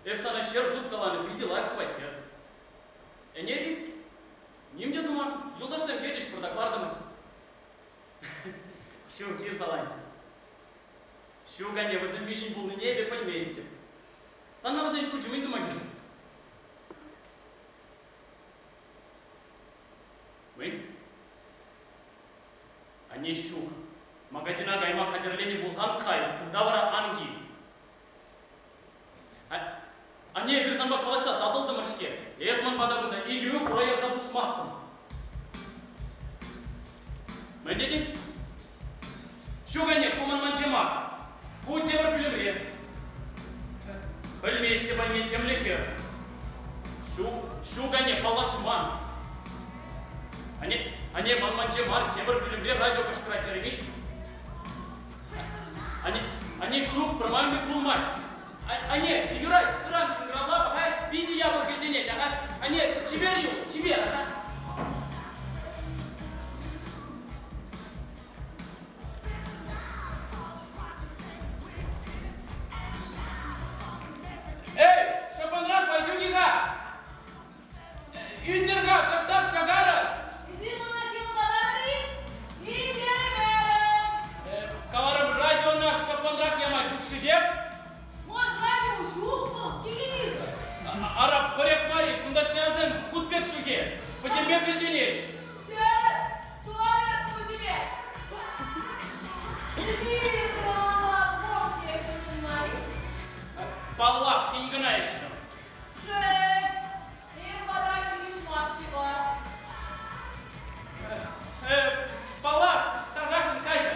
Эпсана шер будкаланы видела хватит. Энери? Нимде думан, юлдаштан кетиш продакладымы. Шу кир саланчик. Шу гане возымишень был на небе польместе. Санна воздень шучу, мы думаем. Вы? Они щук. Магазина гайма хатерлени булсан кай, кундавара анги. Они bir zamba kalasa tadıldı mırşke. Esman badagında igiyü kuraya zapusmastım. Ben dedim. Şu gane kuman mançema. Bu tebir bilimre. Bilmeyse bana temlihi. Şu gane palaşman. Они man mançema tebir bilimre radyo kışkıraçlarıymış. Они şu промами bulmaz. Они играть раньше играла, ага, види я выходить, ага. Они тебе, ага. Эй, шапанрак, пойшунига! Издерга, каштак, шагара! Издермана кемдалары, идемем! Каварым радио наш шапанрак яма шукшидеп. Телевизор. Араб, порек мари, кунда связан, кутбек шуге. Потербек леденец. Дед, твоя тебе. Телевизор, мама, я это снимаю. Паллах, ты не гнаешь. Шеф, им подарки лишь мальчика. Паллах, Таргашин, Кайша.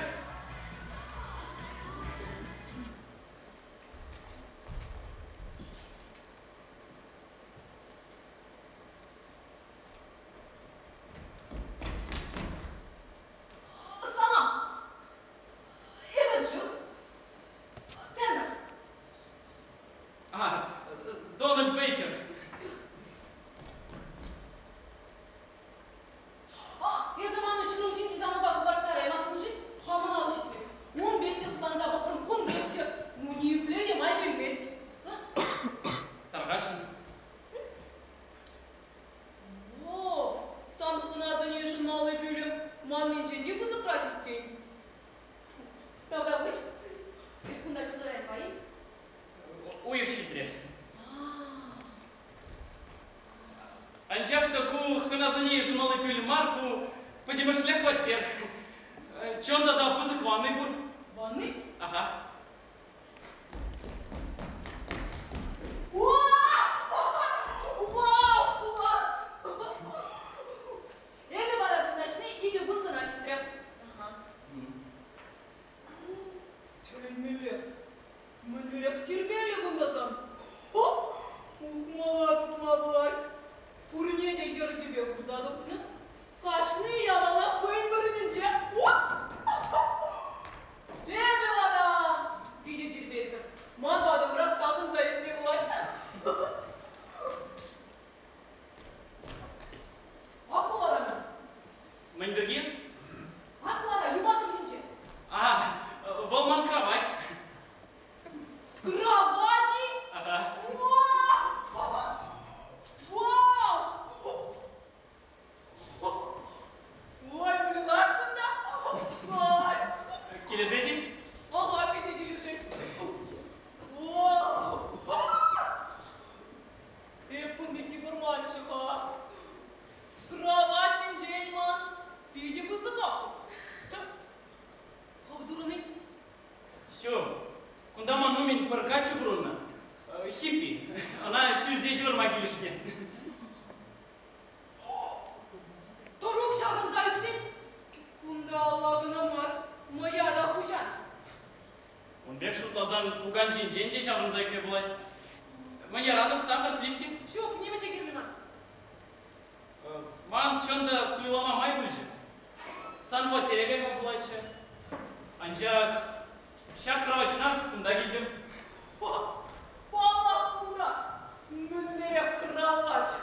Дональд Бейкер. Я заманы шырым şimdi zamanda var saraymasın için hamına alışık bir. 10 bekçe tutanza bakırım, 10 bekçe. Ну не блядь, май вместе. Таргашин. О, сандığına zanıyorsun malay bölüm. Manınca ne bızı pratikkeyin? Davranmış. Eskundakçılar elmayı. Uyuk şidre. Анчах таку ханазани жмалы пили марку, подимашля хватер. Чон да пузык ванный бур. Ванный? Ага. Вау, класс! Эми барады начни, иди гунды наши трем. Ага. Тюлемеле. Мэнерек тербели гундасан. Ухмала tutma bulay. Пурне де гер тебе кузадыпны. Кашны ялала коин биринче. Эми бара. Иди тербесип. Ман бадым рак тагын зайыпме булай. Акы барамын. Мань бергес? Акы бара, юбасым шинче. Волман кровать. Кровати? Ага. Ой, блин, откуда? Ой. Кележете? Ага, пиди кележете. Эппін беки бұрманшыға. Кроватин жейман. Пиди бызыға. Хавдурыны? Що? Кундама нумен пыркачы бұрынна. Хиппи. Она шүрдеші бір магилішне. Торук шағын зайксен. Кунда Аллағына мар. Моя да хушан. Он бек шутлазан пуган жен-жен де шағын зайкме болады. Мне радын сахар сливки. Шук, неме де келмеймін. Ман чонда суйлама май бүлжі. Сан во терегайма бұлайшы. Анчақ шақ кровачына күнда келдім. Аллах кунда. Мүнлерек кровать.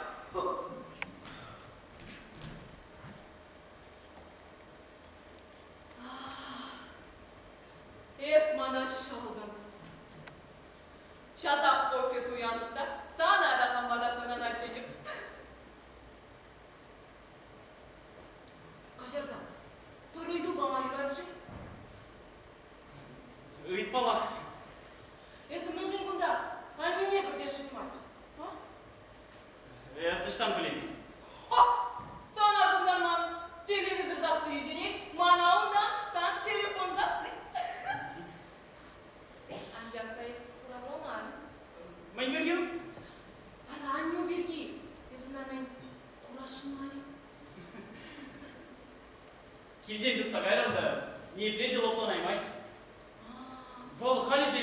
Esmana şaldım. Şazak kofet uyanıp da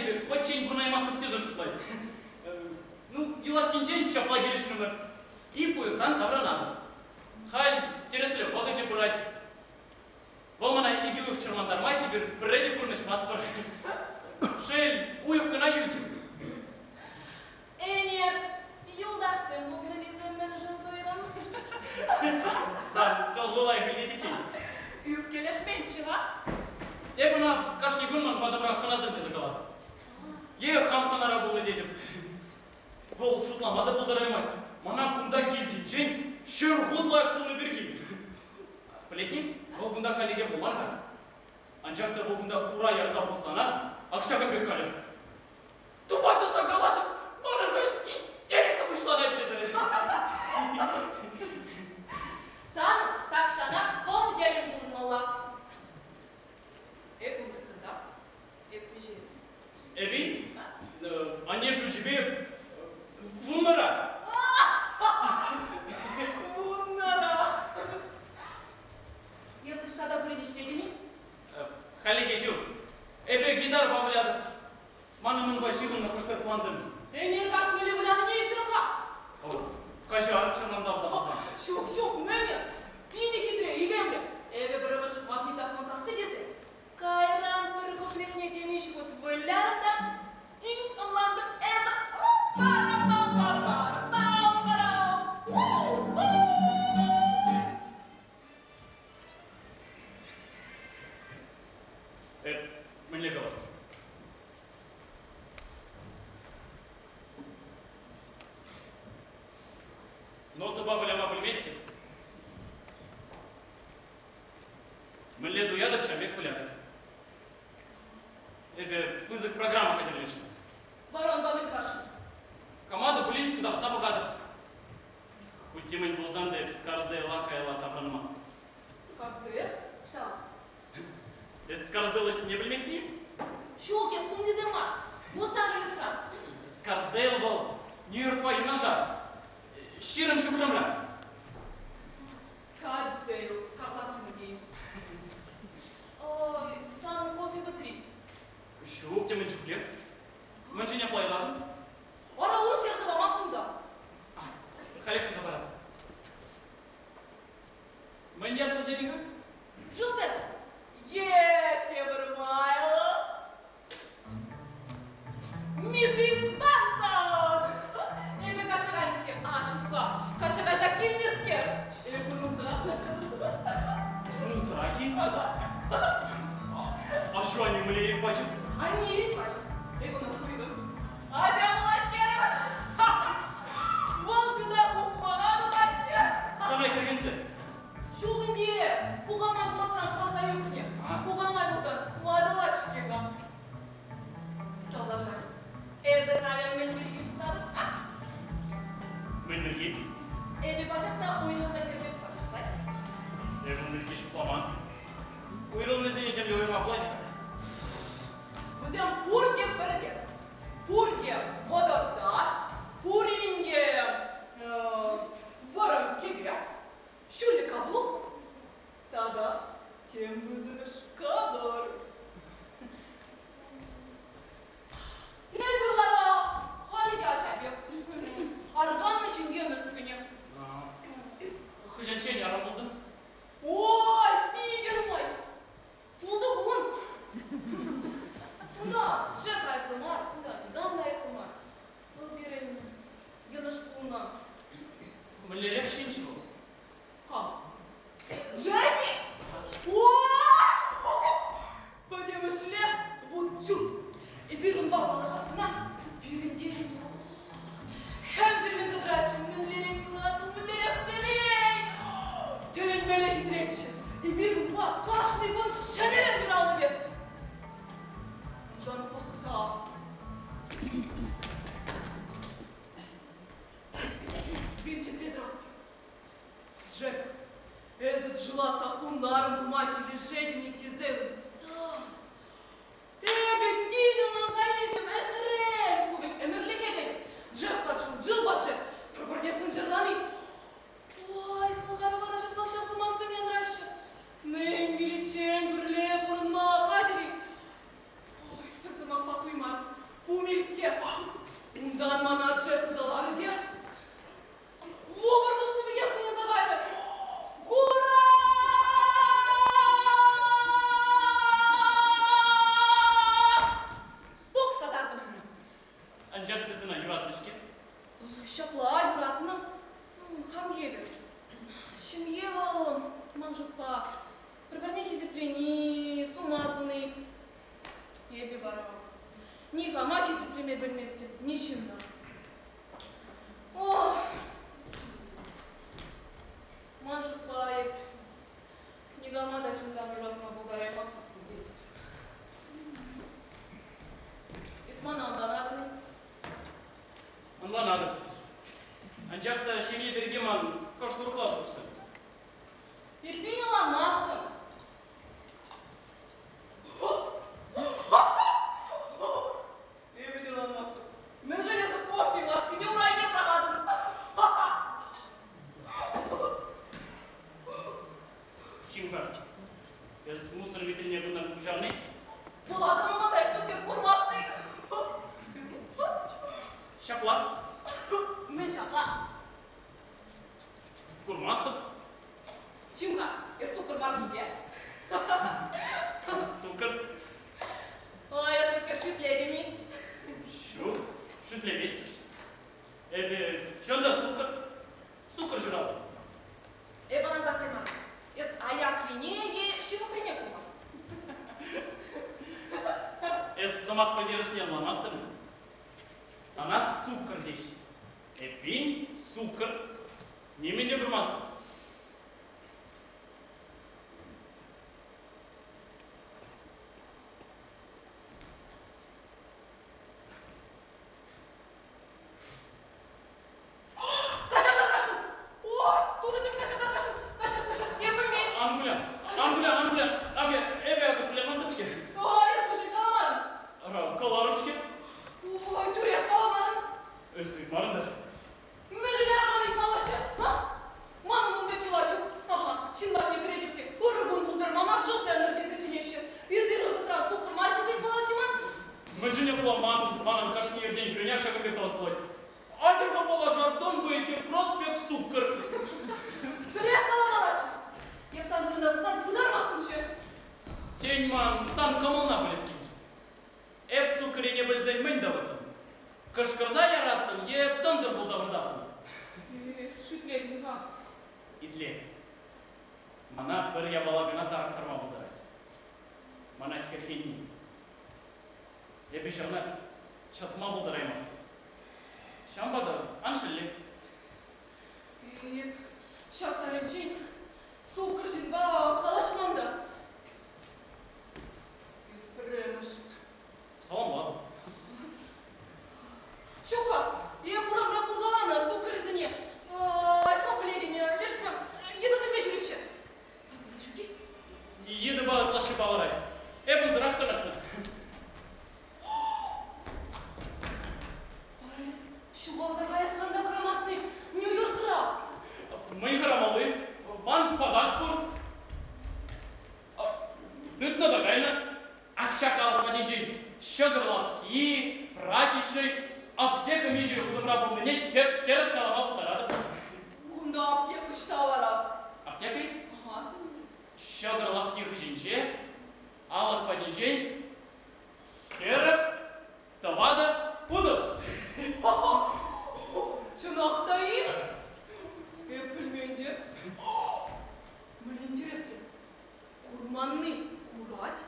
тебе подчень бунаймастық тезі жұтлайды. Ну, елашкенчен шапла келешінімір. Ипу экран тавранады. Халь тересле бағычы бұрайды. Бұл мана игілік чырмандар майсы бір рәді көрініш маспыр. Шел уйыққына юлчым. Нет, юлдаштым, бұл глядезен мен жын сойдан. Сан, қалғылай біледі кей. Үйіп келешмен, чыға? Бұна қашны күнман бадыбырақ қыназын тезі қалады. Хам қанара бұл едетіп. Бұл шутламады бұлдыраймайсы. Мана күнда келден жен, шөр ғудлайық бұлны берген. Білетнем, бұл күнда қалеге болмарға. Анжақты бұл күнда ұра ярза болсана, ақшағын бек қалып. Туба тұса қаладым, манырға истерика бұшланайып тезірі. Санын тақшана қол делін бұрынмалла. Бұндықтында, есмі жерін. Эби, они же тебе вунара. Вунара. Если что-то были шведени? Коллеги, жил. Эби гитар бавляды. Манымын башығын на куштар планзым. Энер кашмели вуляды не илтімға. Кажар, чынанда болған. Шок, мөнес. Бейді хитре, илемле. Эбе біріміш магнитофон састы десе. Кайран бір куплетне демеш бұд вылярында. Дин ұланды әзі. Мінле қалас. Ноты бавыляма білместі. Мінле дуядып шамбек фылядып. Пызык программа қадірлеші. Барон бамын қашы. Команду білін күдавца бұғады. Күттемін болзанды скарздай лақайла табранымасты. Скарзды? Шал. Скарздайлысын не білместі? Шокен, күнде зема. Лос-Анджелесран. Скарздайл бол. Нью-Йоркпа юнажа. Ширым шүкірімрі. Скарздейл. Скарлатыны дейін. Ой, сан кофе бітірейін. Шук темін жүклеп. Мөнші не плайладың? Ара ұрып керді бамастыңда. Халекті забарады. Мен ядылы дебіңі? Жылдық. Ете бір майлы. Миссис Мансон! Эбе качагайнызкер. Шутка. Качагайда кимнезкер. Бұнымда началды. Бұнымда ки? Ашу они мылерек бачып? Они ерек бачып. Бұны сұйдым. Ажамылат керім. Волчыда ұқмағаны бачы. Самай кіргенсі? Шуғынде, қуғамай боласынан қоза өкне. Қуғамай болсан, уадылашы кеға. Талдажай. Әзір әлеммен берге шықтады. Мен бірге? Әбе башақта ойылында кермек башықтай. Әбін бірге шықламан. Ойылын езіне темле ойырма бұладика. Бұзем пурге бірге. Пурге водорда, пуринге варым кебе, шүлі каблук. Тада тем вызывыш кадр. Ne бұлара? Халиге açabек. Арганны жинге мүскіне. Хыжанчен ярам болдың? Ой, бейгер май. Пулды бұн. Бұнда чек айтылмар, бұнда недам да айтылмар. Бұл беремін. Еныш бұлынан. Мілерек шенші бол? Қа? Джәне? Ой! Көдемішле вот чүн. Бірін балашасына, бірін дерін. Хәмдермен задрачым, мінлерек юратыл, мінлерек телей. Телен мәлі хитретші. Бірін ба, қашный год шәнерен жұралды бет. Бұдан ұқта. Винчі тредрат. Джек, әзіт жила сақундарым думаки лешедені кезеуді. Эбе дилынан заедім әсірен көбек әмірлік еден. Джек батшыл, жыл батшы, бір-бірнесін жырланы. Ой, қылғары барашып лақшақсы мақсы мен рашы. Мен билечен бірле бұрынма қадiri. Ой, тұрсы мақпа тұйман. Шапла, юратна. Хам евер. Шим евал, манжупа. Приберни хизиплени, сумазуны. Еби барава. Ни хама хизиплеме бельместе, ни шимна. О! Манжупа еп. Ни гама да чундам юратма бугарай мастак будете. Исман анданарны. Анла надо. Анчакта шеме бергеман кошты руклаш курсы. Перпинила маска. Я видела маску. Мы же не за кофе, лашки, не урай, не провадим. Чимка. Без мусор витрине гунар кучарный. Была там на трейс, мы курмасты. Шапла. Мы шапла. Курмастов. Чимка, я стукар маркете. Сукар. Ой, я спискер чуть ледени. Шутле вести. Эбе, чонда сукар. Сукар журал. Эба на закаймар. Ես аяկ լինի է շինուկրին եք ումաս։ Ես սամակ պոդիրышնյալ մամաստым. Sana сукар дейш. Эпин сукар. Неменде бурмастым. Mana bir yabalagına taraktarma buldurat. Mana herhini. Ebi şana çatma bulduraymasın. Şambada anşılli. Şaktarın için, su kırışın ba kalaşmanda. Espirmiş. Salam var. Şoka, я бурамда кургалана su kırışını. Ay kabul edin ya, лишь еду за мечу. Yedi bağıtlaşı bağıray. Ebu zırah kınaklı. Barayız, şu balza kayasından da kıramasını New York'ra. Мы хромалы, ван падак пур. Дытна дагайна. Акшак алып аденжин. Щегрлавки, прачечный, аптека межі удымра бұлыне керес қалама бұлдарады. Кунда аптека штавара. Аптекой? Ага. Щегрлавки хыжинже, алых паденжин. Кереп, тавада, уды. Чынақтайым. Пельменде. Мне интересно. Курманны курать,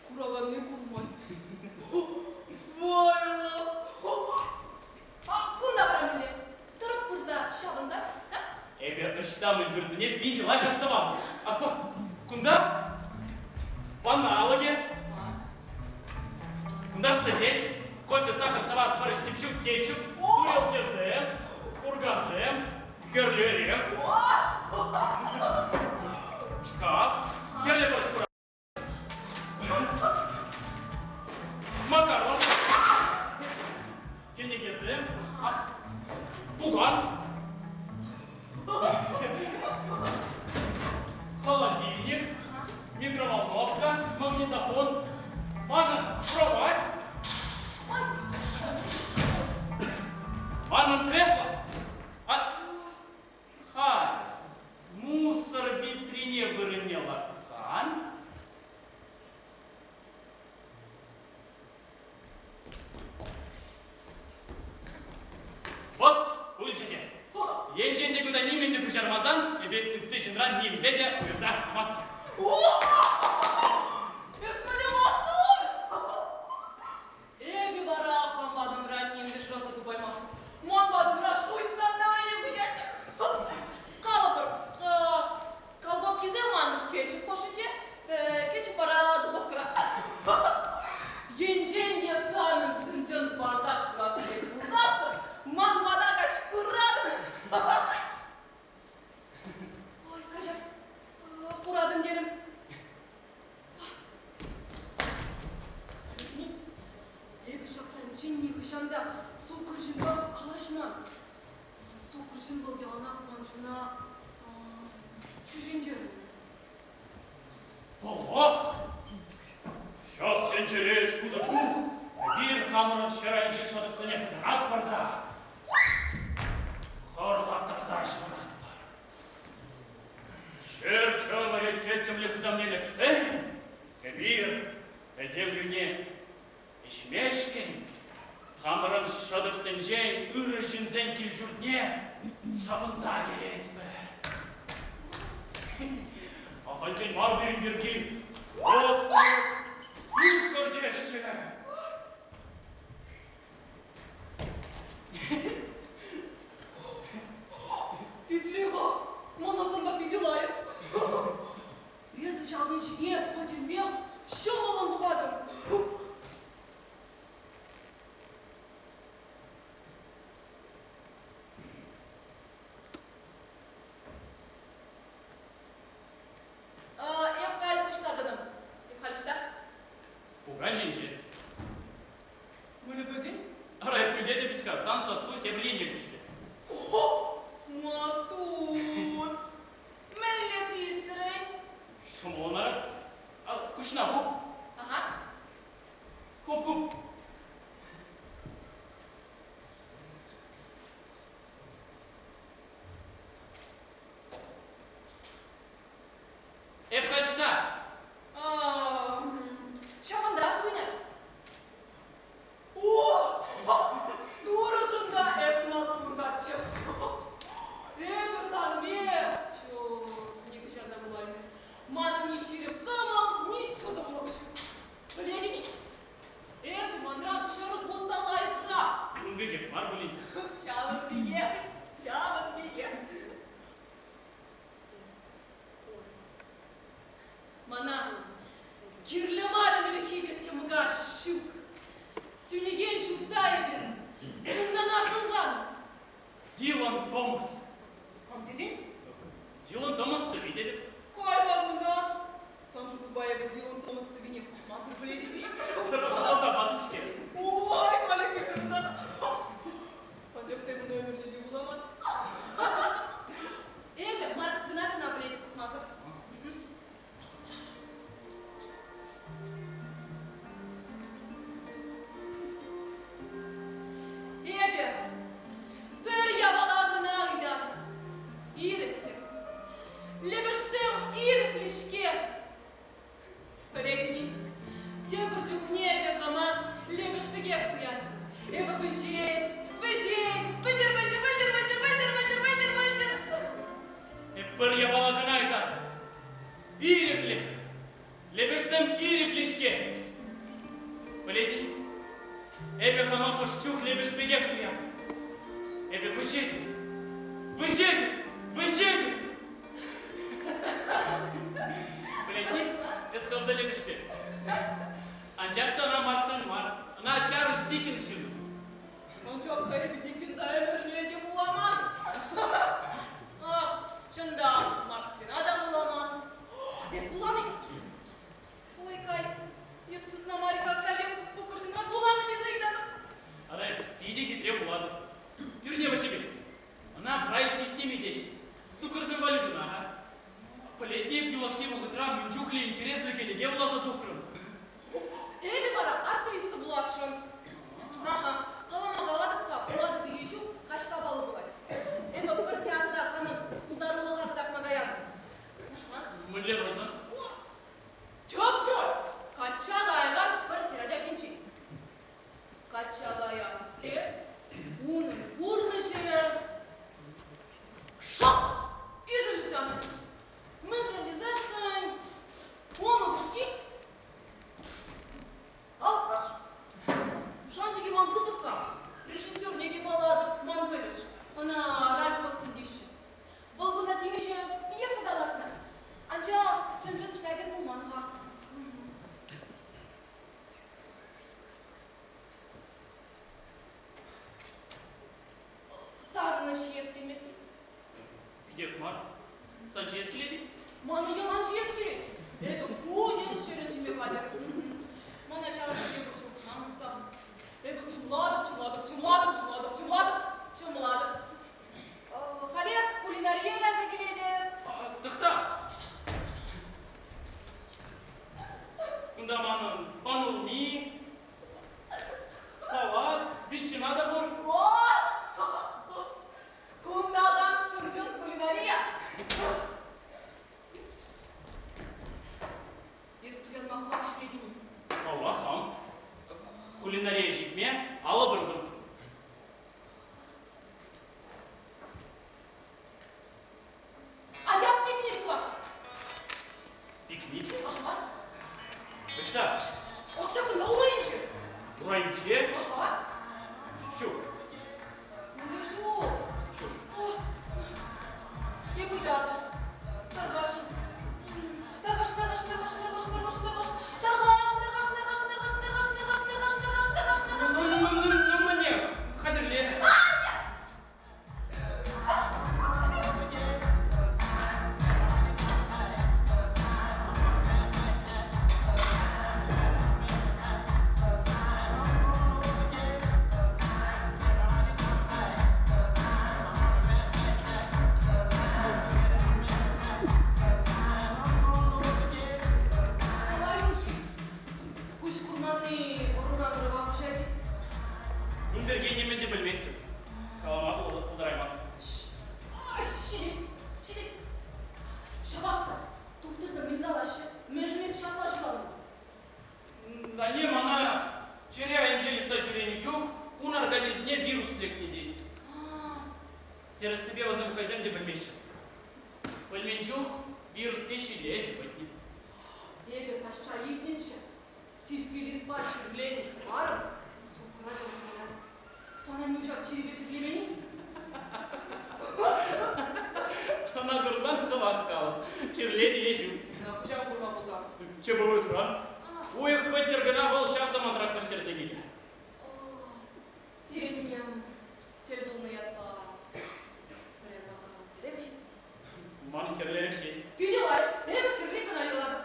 кураганны курмас. Вайла. Кунда барамиле? Тұрып бұрза, шабынза, да? Эбе ыштамын бүрдіне бизи лайк астывам. Апа, кунда? Баналоги. Кунда сетель, кофе, сахар, товар, парыш, тепчук, кетчуп, турелки зэм, ургазэм, херлерек, шкаф, херле парыш, тура. Макарон, кенекесэм, буган, холодильник, микроволновка, магнитофон, ванна, кровать, ванна, кресло, мусор в витрине выронил отцан, Енженде куда неменде күшармазан, ебе үтті жынран немеле де ұйырза амасты. Эсмеле маттур! Эби бара қамбадың раннемді жыраса тупаймас. Манбадың ра шуйтнан наврене күнет. Қалыбыр, колгоп кизе мандып кечіп қошыте, кечіп бара дұғып кыра. Енженге санын чын-чын бардақ кырасы бұлзасы, манбада қаш күрадың. Ой, кажай, құрадың делім. Эби шақтан ченне қышанда су кіржінгі қалашына. Су кіржінгі яланақ маншына шүшендерім. Ого! Шок сенчере шудочку, бір хамырын шырайыншы шодықсыне пыдырат барда. Хорлаттар заш барат бар. Шер чомыре кетчімлі күдамнеліксі, бір әдемлюне ішмешкен, хамырын шодықсын жен үрі жінзен кел жүрдне шавынса керет бір. Ағылден мар берін берген, от Фу, кордеші! Итлиға, манасында беделайы. Безі жағын жіне, өдемел, шымылын бұғадым. Епқай күштадыным. Епқалышта? Пуган жинже. Мөлі бөлден? Арай пүлдеді бітка, санса су темірлене күшілі. Матур! Мәлілесі есірін? Шумылынары? Күшіна хоп. Ага. Хоп-хоп. Епқалышта? Шабында ойнат. О! Дұрышында әсматтурға чеп. Эбі санбе. Шо, неге жанда бұлай. Маны не шеріп қамал, не чода бұлақшы. Біледі не? Эсі мандран шырып оттан айықыра. Үңбеге, бар білейді. Шабын биге, шабын биге. Мана, кирлі мары бір хедет теміға шук. Сүнеген шуттайы бір. Шыңдан ақылған. Дилан Томас. Кам дедің? Дилан Томас сөй деді. Қай бар бұндан? Сан шуды байыбы Дилан Томас сөйіне масыр біледі бе? Алса бадычке. Ой, қалай көрсі бұндан. Панжаптай бұны өмірдегі бұламан. Эбе, марк тына біледі масыр. Эбе, бір ябаладына айдан. Ирікті. Лебішсем ириклішке. Біледі не? Дебір жүхне әбе қама лебішпіге құян. Эбе бішет, білдір. Бір ябалағына айтады. Иреклі. Лебешсем иреклішке. Біледі? Эбе қама қоштух лебешпеге құян. Эбе вышеті. Біледі? Эсковда лебешпе. Анчақта ана Мартын бар. Ана Чарльз Диккенс жыл. Он çok garip Dickens ayarlarını öde bulamam. Çında Martin adam bulamam. Esulanik. Ой, кай. Епсіз намарика калем сукыржынан буланы дезайдан. Арай, иди хитре болады. Пюрне башыбе. Ана брай системе деш. Сукырзын валидын, ага. Полетние пилашки вогытра мүнчухле интереслі келеге власа тухрын. Эби бара, актриста булашын. Ага, қалама қаладыққа, болады бейежу, қашта Санчес келеді? Маны яған жез керек. Эбі көден шері жеме қадыр. Мана шағын жеме күрчу намыста. Эбі чымладып. Қале кулинария ғазы келеді. Тықта. Күнда маны панурни, салат, ветчина да бар. Күндаған чын кулинария. Естуген маққан шведімі. Аллахам. Кулинария жекме, алы бірдім. Адяп пикник var. Пикник? Ага. Күшті. Ақша күнда орайыншы. Урайынче? Ага. Şu. Не шу. Şu. Не бұйдады. Тарғашын. Ну, мне. Қадірле. Күнберген немен де білместім. Қаламақы ұлдыраймасын. Шабақта, тоқтырса менталашы, мәжінес шаплашывалым. Да не, мана, черяйынче лица жүрені жоқ, он организмне вирус лекне дейді. Теріс себе вазым хазем де білмеші. Білмен жоқ, вирус тешіле жібітні. Ебе ташқа ертенші, сифилис бачыр білені барым, соқыра жаушыманады. Sana müjdat çiğ geçirlemeni? Она грузан каваккал. Чирлени ешим. Yapacağım kurma buldak. Чебруй хран. Уйх петтергана был шасом антрак паштерсегиде. Тенем, телбылны ятла. Треба калам керекші. Ман херлерек шеш. Виделай, эбі херликін айырылады.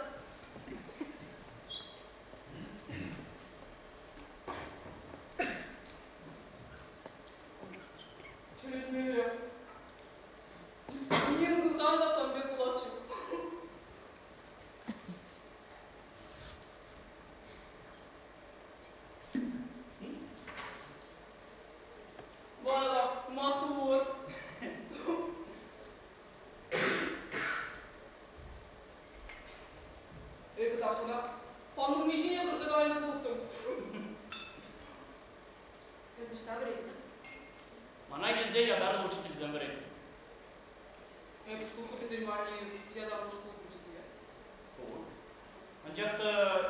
Тенем. Мен ұзандасам бек ұлас жоқ. Бана матур. Эбі тақшына паның межіне бір зағайны болттым. Эзі шта берейді? Мана келзе ядарлы учитель зембірек. Эбі стулка безельмани ядарлы школ күтізге. Анжақты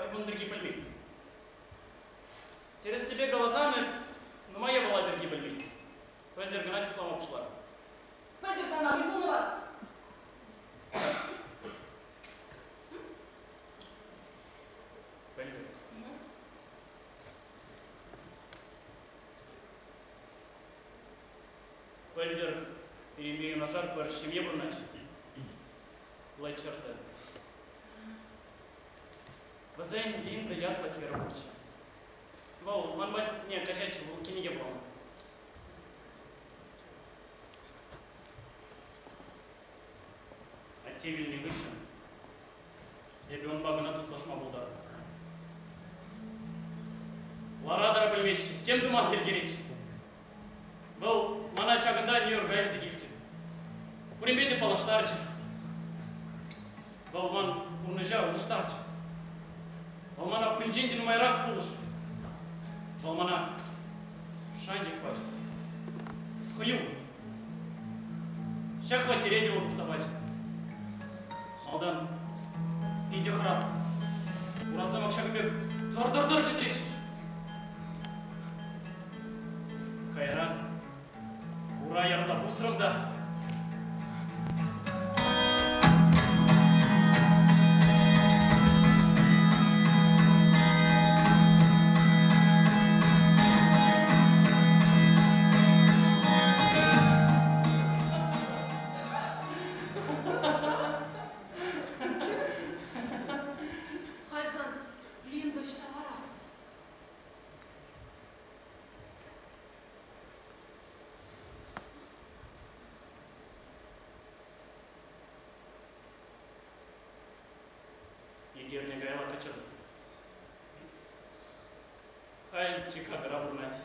ibn бірге білмей. Терес себе глазами, но моя была бірге білмей. Пөлдер гына чухлам опшылар. Пөлдер сана бігуны бар. Пөлдер. Пөлдер перемею на жар бір шеме бұрнач. Лайчарсы. Вазайн линда ятла хербуча. Вау, ман бать не качать в кинеге брал. А тевельный выше. Я бы он багана тут сплошма был дар. Ларадара білмеші, тем думан тергеречі. Бұл мана шағында Нью-Йорк гайбізі келді. Күрембеде палаштарчы. Бұл ман күрнежа ұлыштарчы. Бұл мана күрінженді нұмайрақ бұлышы. Бұл мана шанжик бачы. Құю. Шақва тереде болып сабачы. Алдан пейде қырап. Урасамақ шағыбек тұр жетіреші. Кайран, ура ярза бусырымда. Егерне гайла качады. Хай чика грабурнать.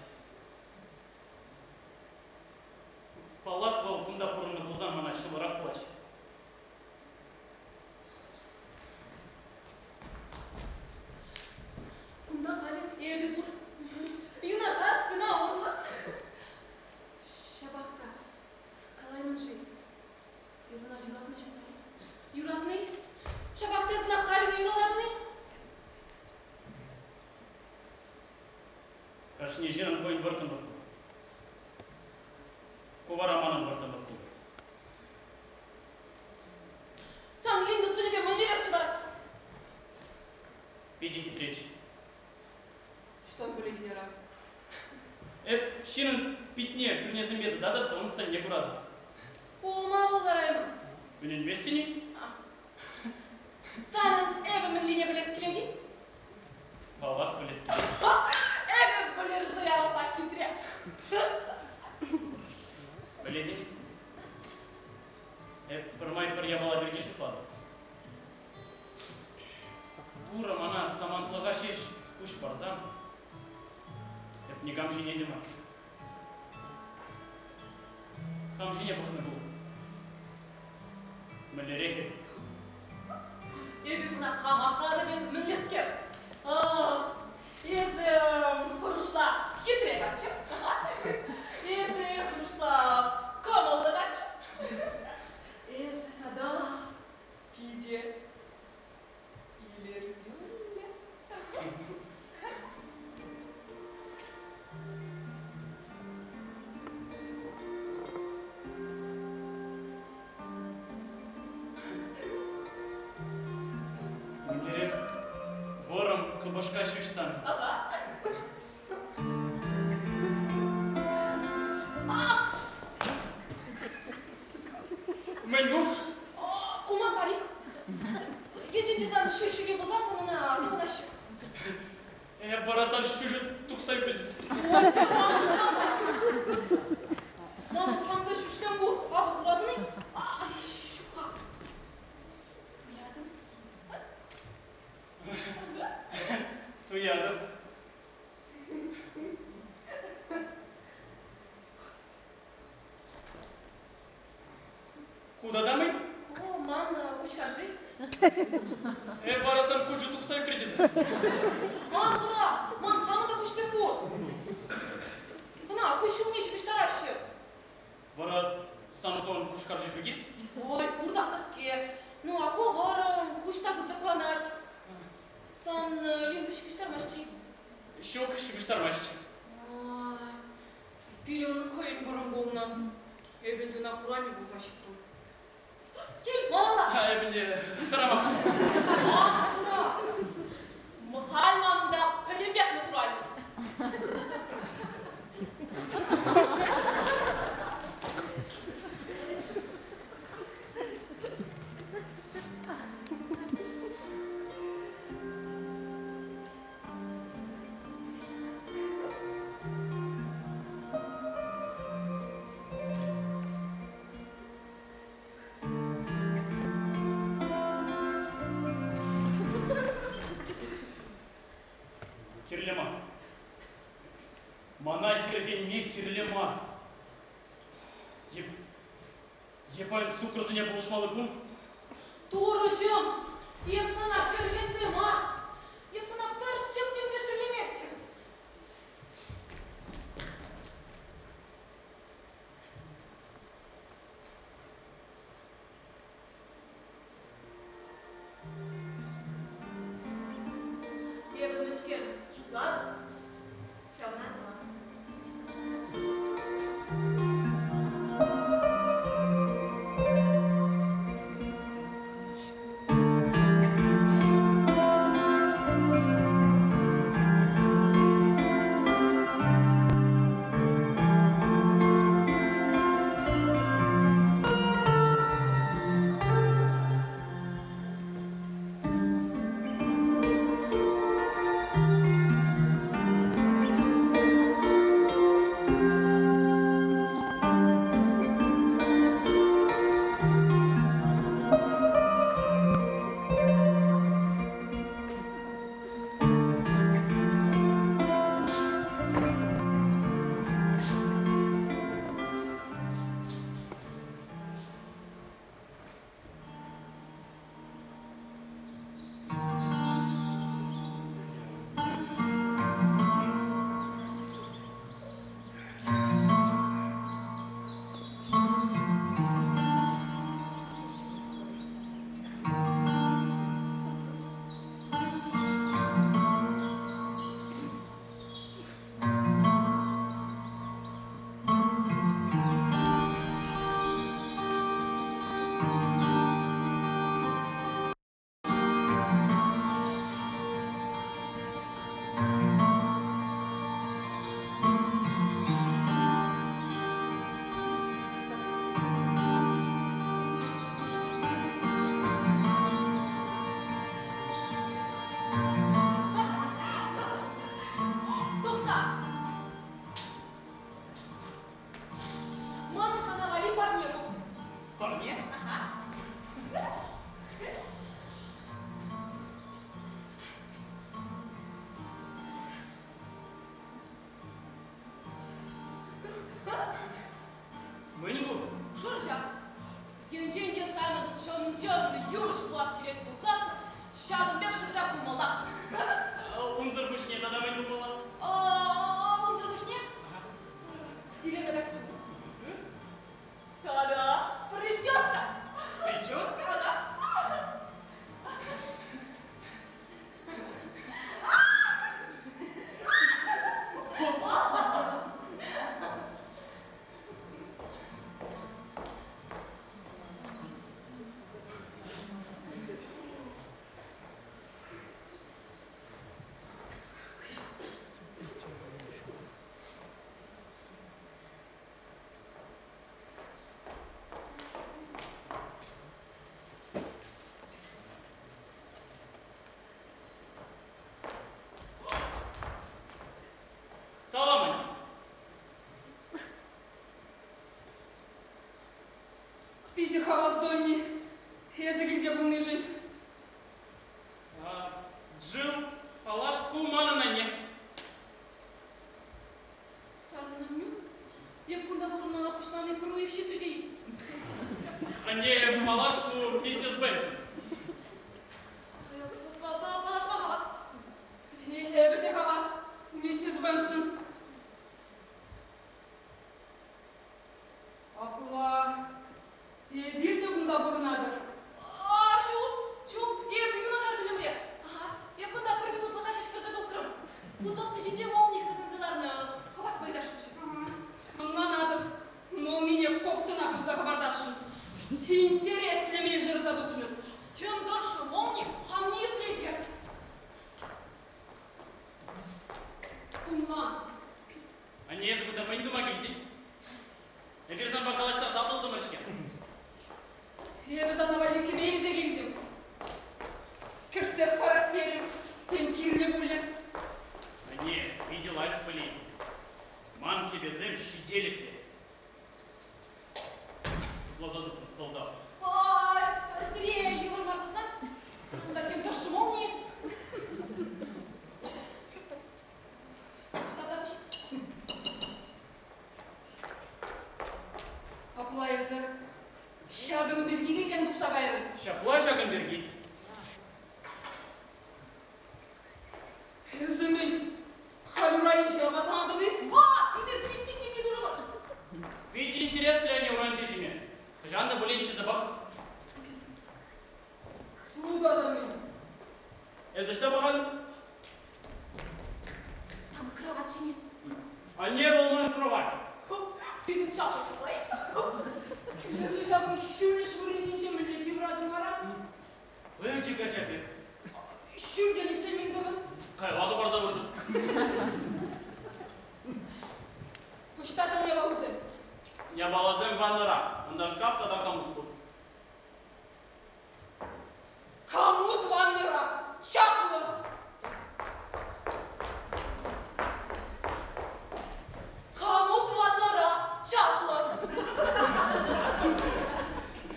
Палак вал кунда пурны булзан мана шылырак плач. Кунда хали эби бур. Юна жас тына орла. Шабакка. Калаймын жи. Язына юратны чындай. Юратны. Шабакта язына хали юраладыны. Кашни жинан хойн бартын бартын. Ковара манан бартын бартын. Сан линда судебе маневер чыдар. Пиди хитречь. Что он были генерал? Шинын питне пирнезін беді дадып, да оны сан не курады. Ума болдараймыз. Күнен вестіне? Санын эбі мінлине білес келеді? Балақ білеске. Эбі білер зыялыса хитре. Біледі? Пырмай пыр ябала берге шықпады. Тура мана самантлыға шеш күш барзан. Не камшине дема. Камшине бұқны бұл. Мүлереке. Ебізіна қамаққа да без мінлескер. Езі құрышла хитре қачы. Езі құрышла камалды қачы. Езі тада пиде илердюле. Мүлерек ворым кыбышқа шүшсан. Мәңгу? Куман парик. Ечінші заны шүшіге бұза санына кылынашы. Барасан шүші тұқсай көдіз. Мамы таңда шүштен бұл. Абы құрадыны. Ай, шуқа. Туядым. Туядым. Куда дамы? О, ман көшкаржы. Барасан көші тұқсай көдіз. Ман құра. Ман қамыда көштен бұл. Бұна көшімне шүштарашы. Бара санухон кушкаржи шуги? Ой, курда каске. Ну, а коваром, куштак закланать. Сан линда шкиштармашчи. Щук шибиштармашчи. Ай, пилен хойн барам болна. Эбенде на курами был защитру. Кел, малала! Эбенде харамакшы. Кура! Махаль манында пілембек натуральный. Кирлема. Мана херген не кирлема. Епайын су кырзыне болышмалы күн. Турышым! Епсана кіргенде ма! Епсана бір чектен тешілеместі. Ебі міскер жузады. Шавнады ма? юрыш класс керек болсас, шадым бек шыбжак булмала. Унзыр бышне да мен булмала. Унзыр бышне? Или на костюм? Да-да, прическа. Прическа? Да. Салам они. Пите хавас донни. Языки где был ныжень. Джил, палашку мана на не. Санынамю? Якунда бурнана пушланы куру их щитыги. А не палашку миссис Бенсон. Палашма хавас. Ебете хавас, миссис Бенсон. Акла. Езирте кунда бурнадыр. Şu, bir gün aşar bilimre. Yakında bir minutla kaçış kızı doktorum. Futbol kışınca молнии kızınızlarını хабак baydaşışı. Анадып, но у меня кофта на кузах бардашын. Интересно мне жир задукнут. Чем дольше молнии, хамни плетят. Умлан. А не езгу да мен дума келди. Эберзан бакалашса татылды мышке. Я без одного ликемии загильдим. Кырцех порастелим, тень кирли були. А не, видела их полить. Мамки безем щителик. Шутла задухнут солдат. Стерея Егор Маркузан. Таким дольше молнии. Аплайызы. Шагын берги келген дұқса қайры. Шапла шагын берги. Өзімен халюрайын жауға танадыны. Ебер квиттік дұры. Видите, интерес ли они уранчешими? Жанна буленче забах. Труда да мен. За что бахали? Там кроватчине. А не был мой кровать. Bütün şapı çıklayı. Özü şapın şürlü şürlü mülle şivradın vara. Вы чикачапи. Şürgen yükselmeyin dağın. Кайлады бар забырды. Почитасың не балызы. Я балазем ваннара. Онда шкафта да комод был. Камут ванныра. Şaplı. Камут ванныра. Şaplı.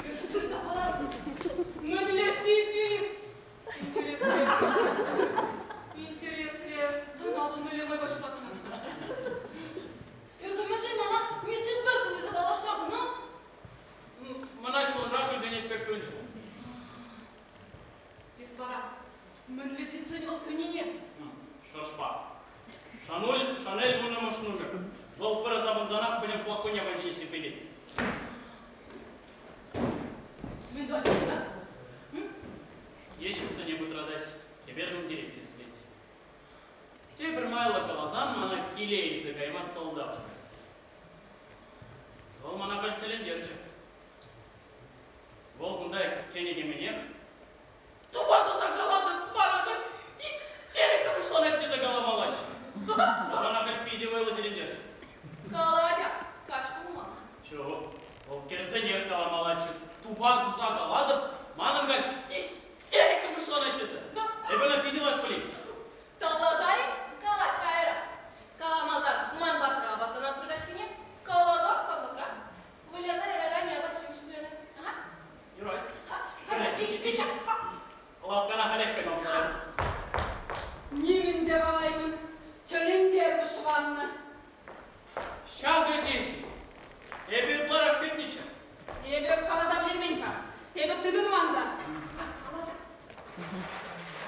Özü türlü zapalar. Mülle sivbiliz. Интересно, сынавы мөлемай башладым. Өзіме жаймана, миссис Бенсон десе балаштарды, ну? Мана шылын рахыл денет пек көнчі. Бесвара, мүнлі сестрен ол күніне. Шашпа. Шанель мұны мұшынуды. Бұл пыры забынзанақ білім флакония бәнжіне серпеде. Мен дуатым, да? Ешіксі не бұд радать. Кебердің дерекіне слеть. Те бір майлы калазан мана келей зігайма солдат. Ол мана кальцелен дерчі. Ол күндай кенеге менер. Тубаду заголады, марака, истерика вышла на те заголовалач. Ол мана кальпиде вайлы телендерчі. Каладя, каш пулма. Чего? Ол керсенер каламалачы. Тубаду заголады, маным галь, истерика вышла на те за. Эбена пидела в политике. Талажай, калат кайра. Каламазан, ман батра, батана пригащине. Калазан сандатра. Вылеза ярагани абачим что я носить. Ага. Юрась. Иша. Лавкана халепка мамдара. Немен де балаймын. Төніндер бішванны. Ща гөшеші. Эбі ұтлар актетничі. Ебек калаза білменка. Ebe tüdünüm anda.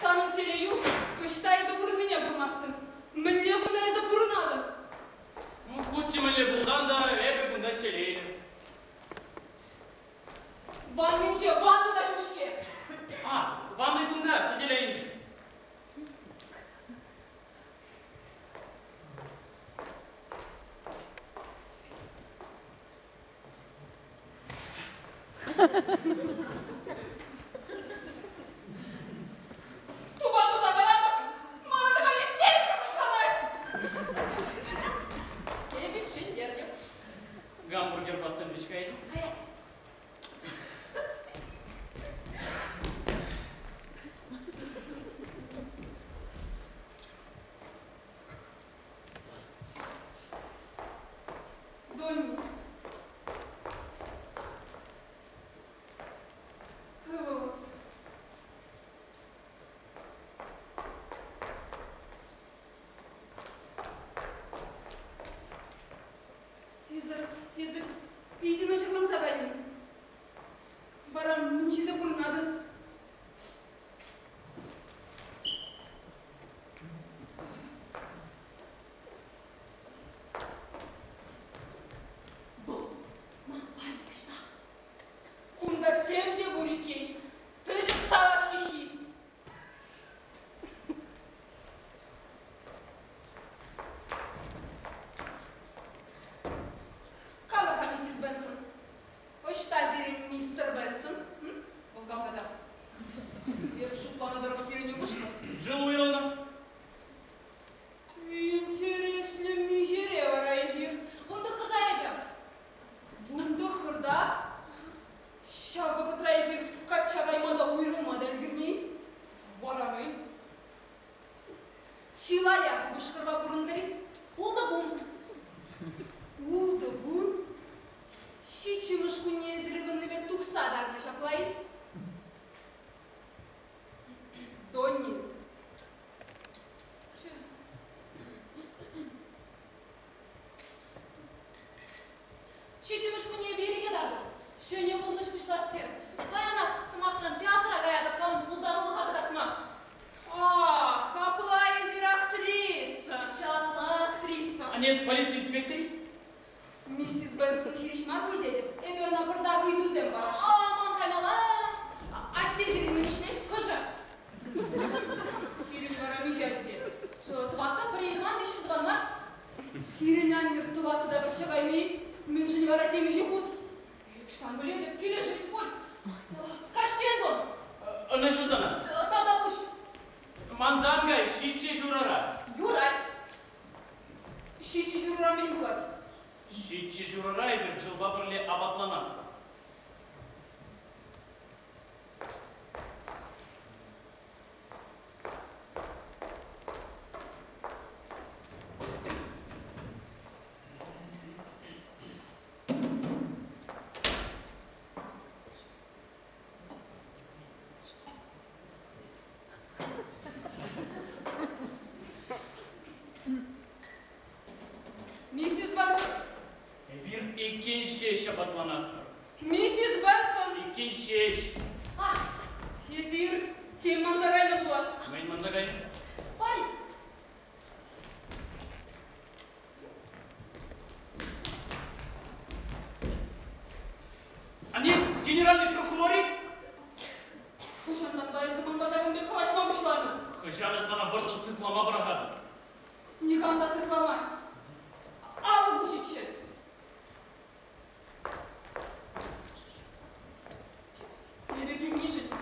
Sanın teleyu, ıştayızı burunuyla vurmastın. Mille bundayızı burun alın. Kutçimille buldan da hep bunda çeleydi. Vannince, vannu da şuşke. Ha, vanday bunda sigeleyince. Tuba zagalanıp, bana da böyle isteriz kapışlanır. Ebiş şey yerge. Гамбургер по сэндвичка едем. Hayat. Доню. Хыву. Язык, иди на жерлан завайни. Варам, нунчи за бурнадын. Кунда темде бурикей, пежик салат шихи. Калаха, миссис Бенсон. Ошта зерен мистер Бенсон. Волгам када. Я пишу планы дорог сиренью пушка. Джилл Уирлна. Интересно, мизерия варайзир. Вунда хырда ебя. Вунда хырда. Şabı kıtrayızır kaç çagaymada uyrulmadan gürmeyin. Varamayın. Şilaya bu bışkırva burundari. Olda bun. Olda bun. Şi çımışku nezirgınlı ve tuksadarını şaplayın. Донни. Şiçimiş bu niye bir yere giderdi? Şöyle buluşmuş lastir. Bayanak kısmatlan tiyatra gayada kalın buldarılı hakıdatma. Ah, kapıla ezir aktrisa. Şapla aktrisa. А не с полиции инспекторы? Mrs. Benson kirişmar bul dedim. Ebe ona burada bir düzen var. Aman kanala. Attezirimin işine koşa. Сирень варамижатте. Твакка приедман бешидган ма? Сирень аннер туваты да бачагайны. Минжи не варатеми жекут. Штан блядь, кележи исполь. Каштендон. Она что за она? Тада буш. Манзанга, щитче журара. Юрать. Шичи журам бен булать. Щитче журара и джилба бірле абатланат. Миссис Бенсон. Bir ikinci şabatlanat. Миссис Бенсон. İkinci. А, есир тем манзарайна булас. Мен манзагай. Пай. Анис, генеральный прокуроры? Кушандан бай zaman başarın bir kalaşmamışlardı. Хыжаныс бана бортын сыклама бұрағады. Никам да сыхламас. Алы бушичи. Небеги нишит.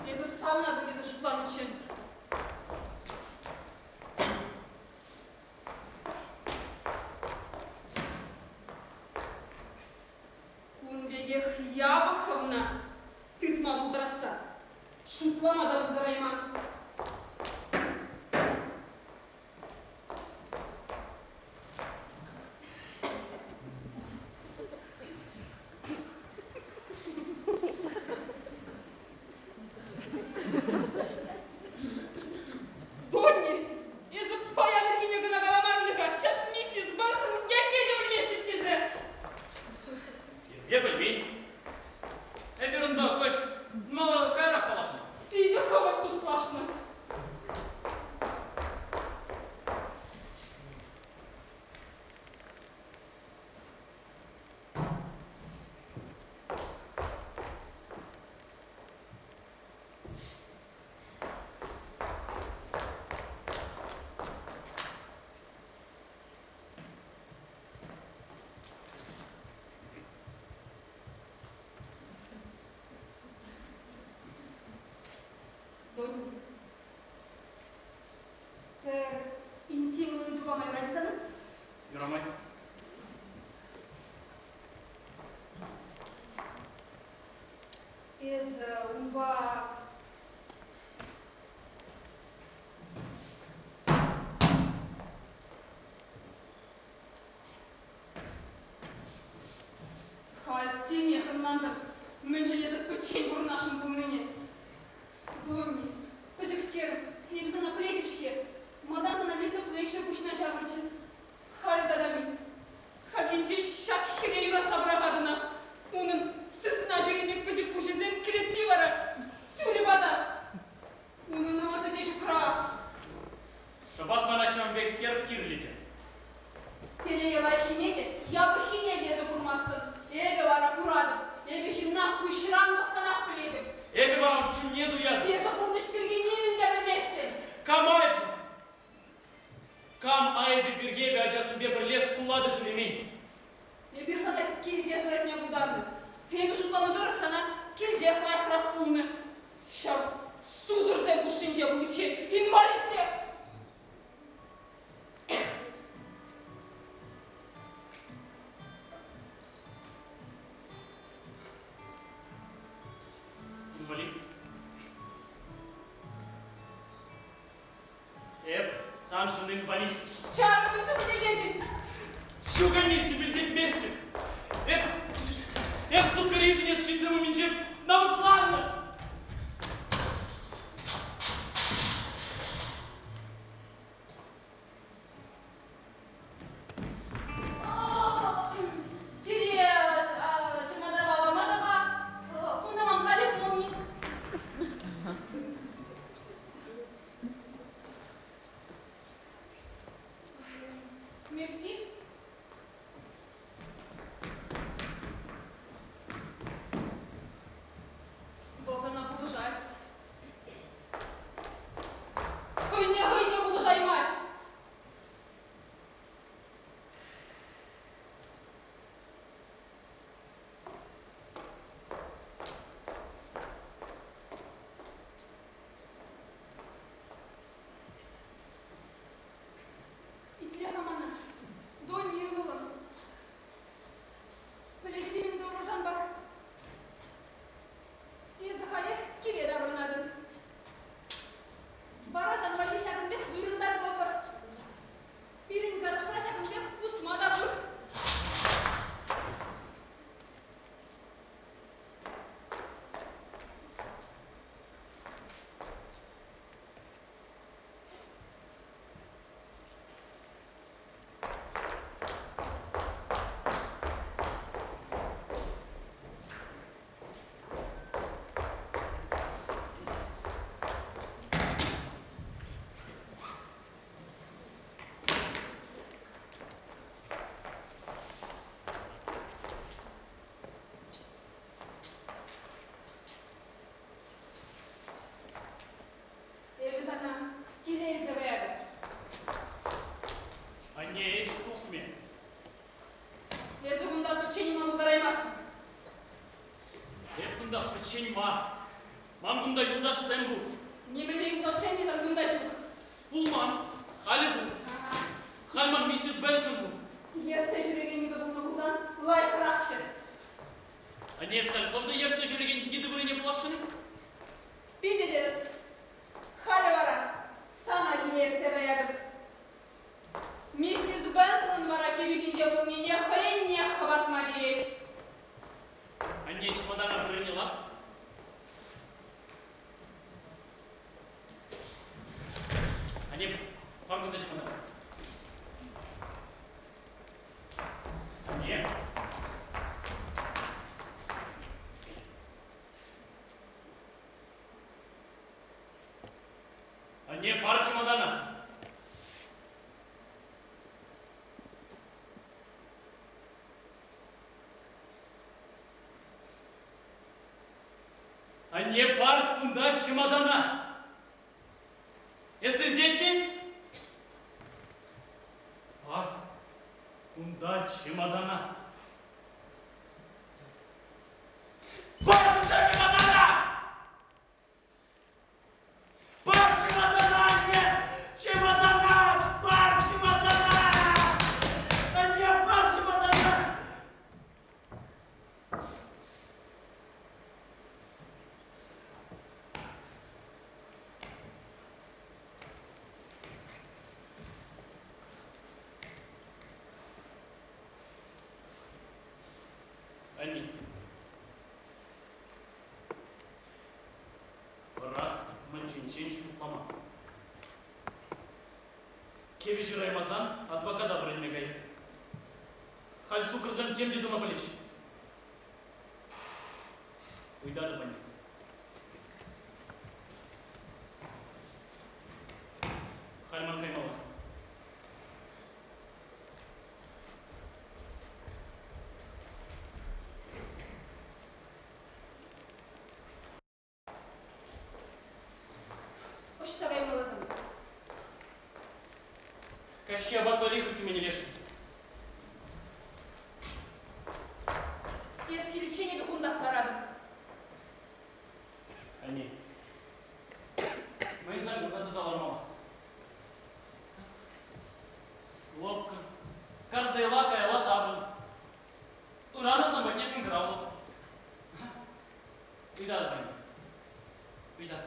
Езі савнадың езі шуплан için. Кунбеге хиябаховна. Тытма булдыраса. Шуплама да булдырайман. Донни, езі баяны хинегіна галамарыныға, шат миссис Бенсон кетнеде білместік тезі. Я білмейін. Әберін ба көш Промасть. Унба... Хальтине, Ханмандр, мен железо печень бур нашим был ныне. Думни, пачекскер, емса на плетичке, мадаза на литов лече пусть на жаврче. Хальдадами, хальтинче шак хире юра сабрагадына, унын сысна жеремек пачек пушизем киретки бара, тюребада. Унын ылысы дешу кра. Шабат манашам бек хер кирлите. Теле елай хинете, я бы хинете закурмастын. Эбе вара курадым, эбе шинна кушран бақсанақ біледім. Эбе вам чум не дуяды. Безі құрныш бірге немін де білместін. Кам айбы? Кам айбы бергебе ажасын бе бір леш кулады жүремейн. Эбір зада келде қыратне бұлдарды. Эбе жұтланы дұрық сана келде қылай қырақ бұлны. Шар, сузырды бұшынже бұлыче, инвалидлер. Инвалид. Саншин инвалид. Чары бізі біледен. Шуганесі білдет вместе. Сука решение с швейцем менчем нам славно. Мерси. Должна продолжать. Хуйня, продолжай масть. Мамгунда юлдаш сен бу. Немеле юлдаш сен бу, тангунда жук. Пулман, хали бу. Халман миссис Бенсон бу. Ерте жүреген еді бұлны бұлзан, лай қырақшы. А не скал, ковда ерте жүреген еді біріне бұлашыны? Биде деріс. Хали бара, сана кіне ерте ғаядыр. Миссис Бенсон бара кебежінде бұл нене қойын не қабартма дереть. А не чемодана біріне Они парку чемодан. Нет. Они пара чемодана. Они пара кунда чемодана. Если дети, кунда чемодана. Пар кунда чемодана! Пар чемодана, не чемодана, пар чемодана! çin şutlama. Kevici Ramazan, advokata bırakmaya gayet. Hal su kırzan cemci duma biliş. Uydadı bana. Halman kaymala. Ошта каймаласың. Кашки абат вали хоть меня леши. Eski lечение кундактарадым. Они. Мои загрузки завармала. Лобка. Скарс да и лака, и латавлен. Урано сам поднешен граву. Видал, пани. Видал.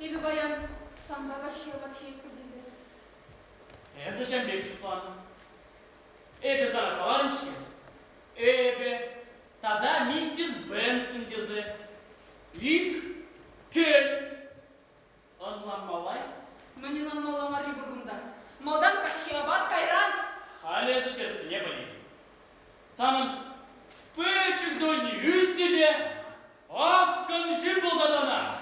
Эбі баян санбаға шиялбат шейіп күрдезі. Зачем бек шуплану? Эбе сара каларынчы. Эбе. Тогда миссис Бенсон дезе. Вик. Кель. Анлан малай. Менен анмалама рибургунда. Малдан кашиябат кайран. Хали зачерси не бани. Санын пычык дойни үстеде. Аскан жин болдадана.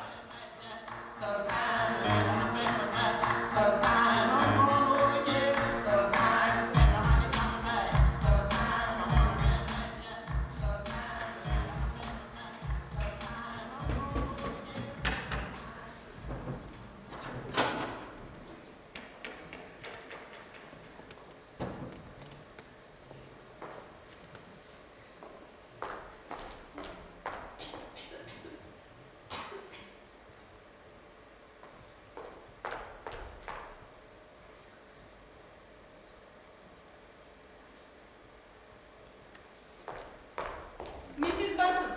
Миссис Бенсон.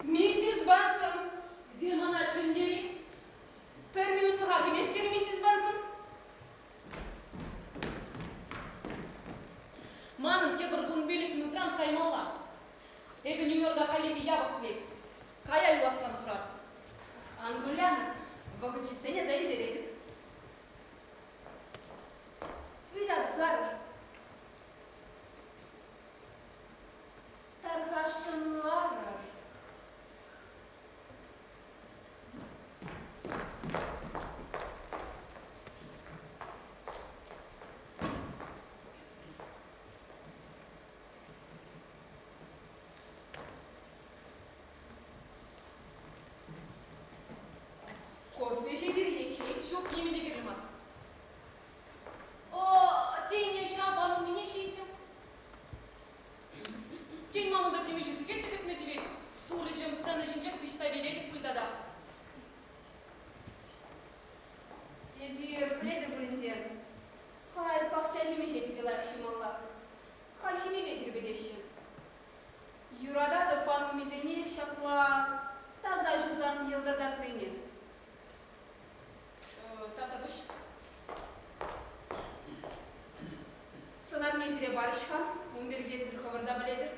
Миссис Бенсон. Зирмана чөндери. Bir minutluğa kemesteri Миссис Бенсон. Манын те бір гунбелік нутран каймала. Эбі Нью-Йорка халети ябық ведь. Кая юластран храд. Ангуляны вагачицене заидередик. Видады, Клара. Таргашынларыр. Кофе жегері ечейік, шоқ емеде керілма. О, тейне шампанын мене шейтім. Тень мануда темечесі кетті кетметівет. Туры жемстаны жінчек пішта беледік пультада. Езір предік біліндер. Хал пақча жемеше бітела кішімалла. Хал химе безір бедеші. Юрада да пану мизене шақла таза жузан елдырдат мені. Таптабыш. Сынар незіре барышқа, Унберге зір хабарда біледір.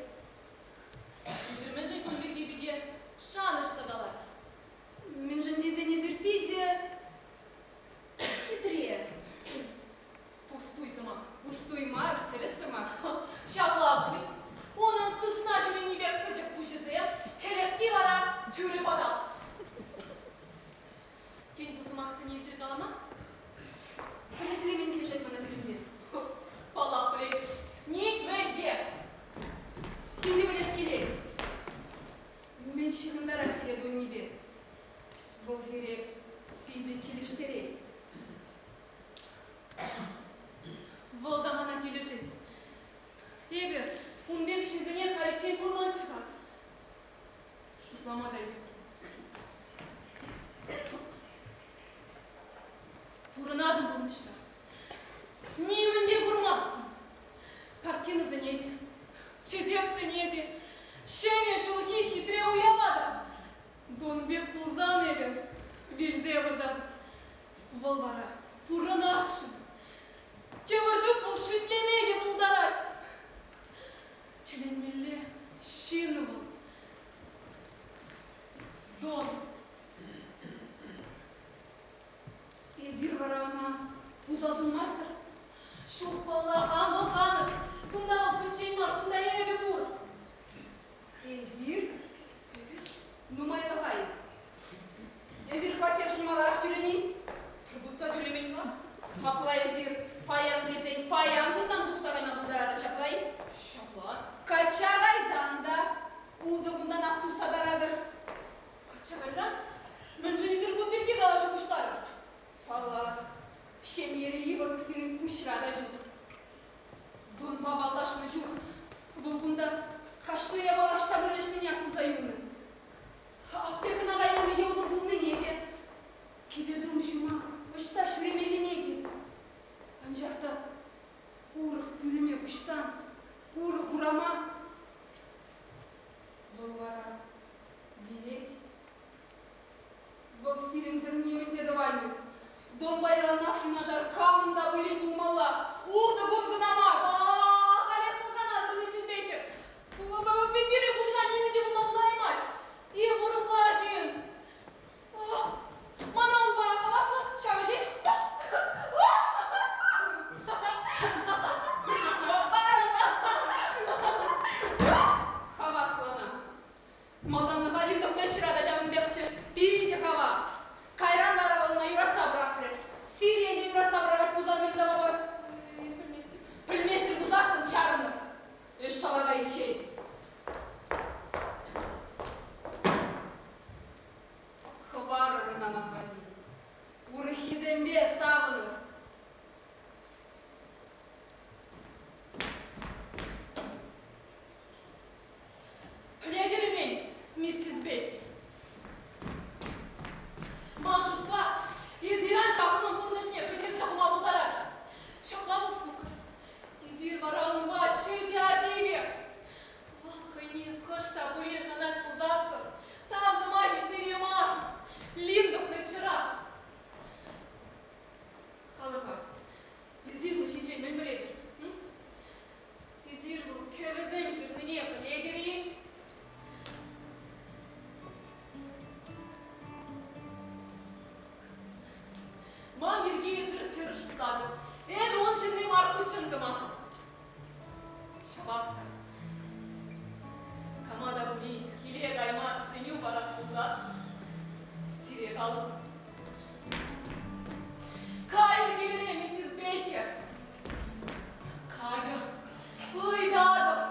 Зірмен жай Унберге биде шаныш тадалар. Мен жындезе незір пиде хитре. Пустой замах, пустой мар, терес замах. Шапла бұй. Оның стысына жымен небек күчік күшізе, келетки вара түрі бадал. Кен bu замақты незір қалама? Білетілі мен келешек мана зірінде. Палақ білет. Ник бәйге. Кезе білес келет. Мен шығындар арсиле дон небе. Бұл зерек пизе келештерет. Волда мана келешет. Ебе, унбек шизіне қаричен көрман шығар. Шутламадай. Фуранаdım bulmuşlar. Niminde kurmazdım. Картина занеди. Чечек занеди. Шене шелухи хитре уявада. Донбек пулзан эбе. Вильзе вырдады. Волбара. Пуранашын. Теміржік бұл шүтлемейде бұлдарад. Теленмелі шин бұл. Дон. Езир варауна узазылмастыр. Шух балахан болғаны. Бұнда ол пүтшен бар, бұнда ебе бұр. Езир? Нумай лахай. Езир потешін маларақ тюлені. Бұста төлемейін ма? Мапла езир паян дезен паян бұндан дұқсағайма бұлдарада шаплай. Шаплар. Качағай занда ұлды бұндан ақ тұрсадарадыр. Качағайзан? Мүншін езір көтбетке қалашы бұштар. Валла, шемьері евалық сирен пұшрада жүр. Дон бабалашыны жүр. Бұл бұнда қашлыя балашта бірешнен ясту займыны. Аптекін ағайма меже бұны бұлны неде. Кебедум жүма, ұшта шүремелі неде. Анжақта урық бүліме ұшсан, урық урама. Болвара билет. Бұл сирен зірнемен деді вайны. Дон байлана хинажар камында білет болмалла. Уды бұдғын амар. Қалек болғанадыр, месіз бейкер. Бекбері құжына немеде бұна бұлар емес. Е, бұрықла жиын. Мана ол бая қабаслы, шағы жеш. Хаваслана. Малданны ғалимді қөншірада жағын бекчі. Бириде хавас. Кайран баравалына юратса бұрақыры. Сирияде юратса бұрағат бұзалмында бабыр. Пілместір бұзасын чарыны. Еш шалаға ешей. Хвары рынаман бәрі. Уры хизембе савыны. Пледері мен, миссис Бейкер. Маншутқа, езиран шапының құрнышне көтесі құма бұлдарар. Шоқлавы сука. Езир баралың ба, чөйте ачейбе. Валхайне қышта бұре жанат бұзасы. Там замали серема. Линда плечера. Қалырға, езир бұл шешен мен біледір. Езир бұл көвізем жүрдіне пледері. Ман бірге езір түрі жұттады. Әбі он жынды марқұтшын зыма. Шабақта. Камада бұли, келе қайма сүйню барас бұлзас. Сирек алып. Кайыр келере, миссис Бейкер. Кайыр. Ұйдадым.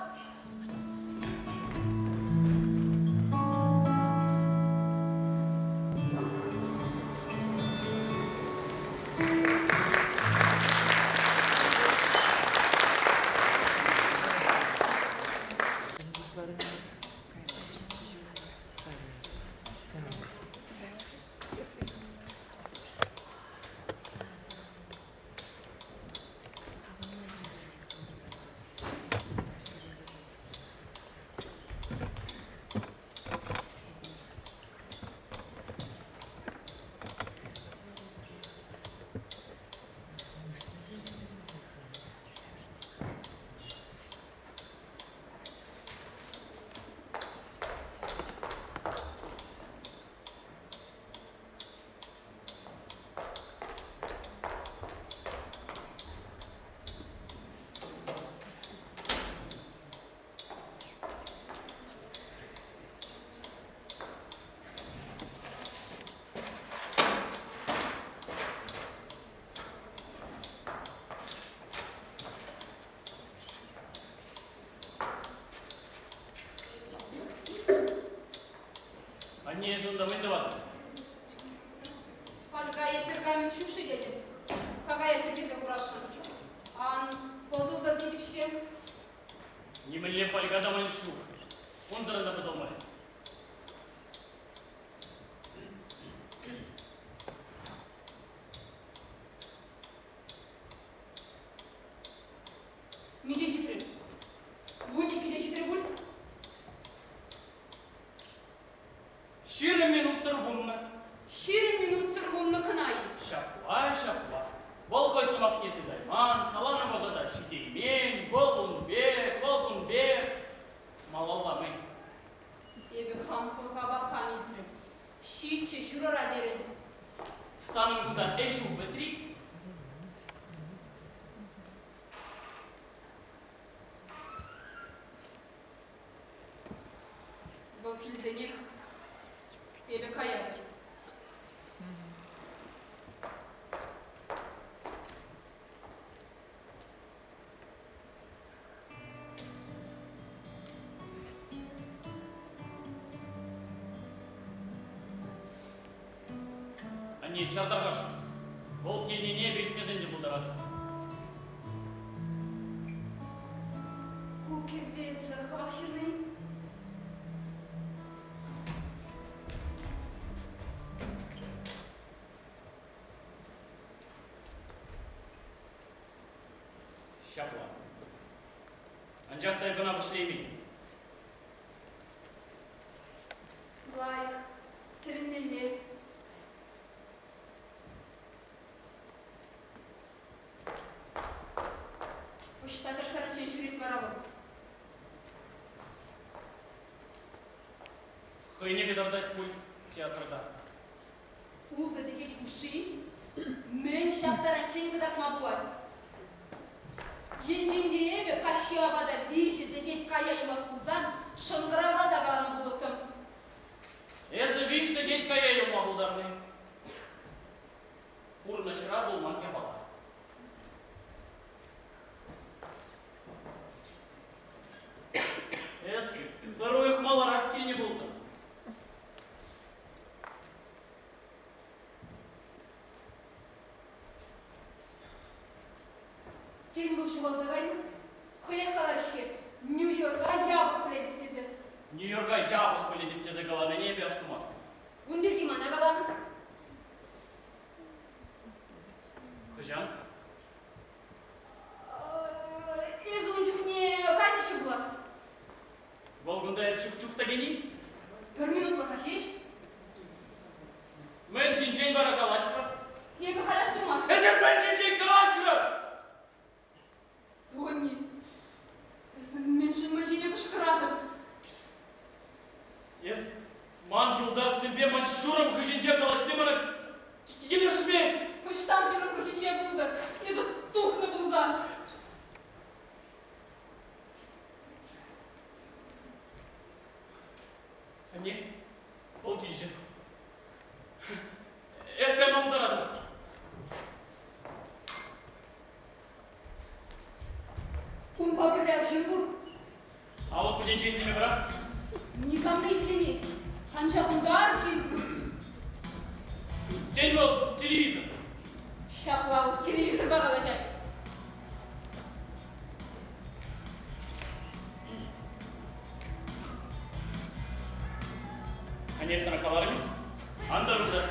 Не сонда мен де бардым. Фальгая пергамент шуши дедім. Какая же кезе құрашын. Ан позылдар кетіпшке. Немеле фольгада мен шу. Он зарында біз алмайсың. Меже житрі. Вуни кеде житрі бұл. Ширин минут сырвунна. Ширин минут сырғынны қынай. Шапла. Бол қойсымақ неті дайман, қаланы бағыда шетеймен, Волгунбек. Малалла мен. Ебі хам қылға баққан илтірім. Çiğçi şurara derin. Sanın kunda eşu betri. Вовки них тебе каяды. Они чардаргаш. Гол келнене белгмезенде булдырады. Кукевец хаваширный. Шапла. Анжақтай бұна бұшлеймей. Лайк. Териннелер. Ұштажақтарын жен жүрет барабы. Хойне кедардать пуль театрда. Ул газекет уши. Мен шақтаран чен кедак мабуат. Енжендеебе кашки абада бейші зекет кая юлас кулзан шыңғыраға загаланы болыптым. Если вишься деть кая юма булдарны. Пурна шыра болман ябала. Если бірой хмаларақ келіне болды. Сен бұл шуғалзағайны, қояқ қалашке Нью-Йорк'a ябық біледіп тезір. Нью-Йорк'a ябық полетит те заголовы небе оскумасно. Унберги мана қаланы. Хожан? Ез унчухне қайдычы бұлас? Волгунда чук-чук тагени? Бір минутлы қашеш. Мен чинчен бара калашка. Ебі қалаш тұрмас. Эзер мен чинчен калашка! Тони, мен шынма жене кышқырадым. Ез ман юлдаш себе ман шурам хожинче калашны мана келешмес. Пыштан жүрім көшінше бұлдыр. Езі тухны бұлзан. Не, ол кейжен. Эз кайма бұлдарадым. Он побрял жембур. Алы куденче итлеме бірақ? Никам на итлемес. Анча бұлдар жембур. Тень был телевизор. Шапла, телевизор бағалажай. Они sana kalarım. Anda burada.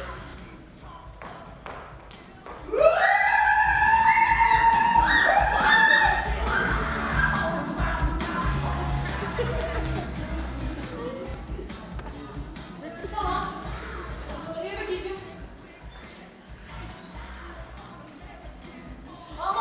Салам. Eve gittim. Ama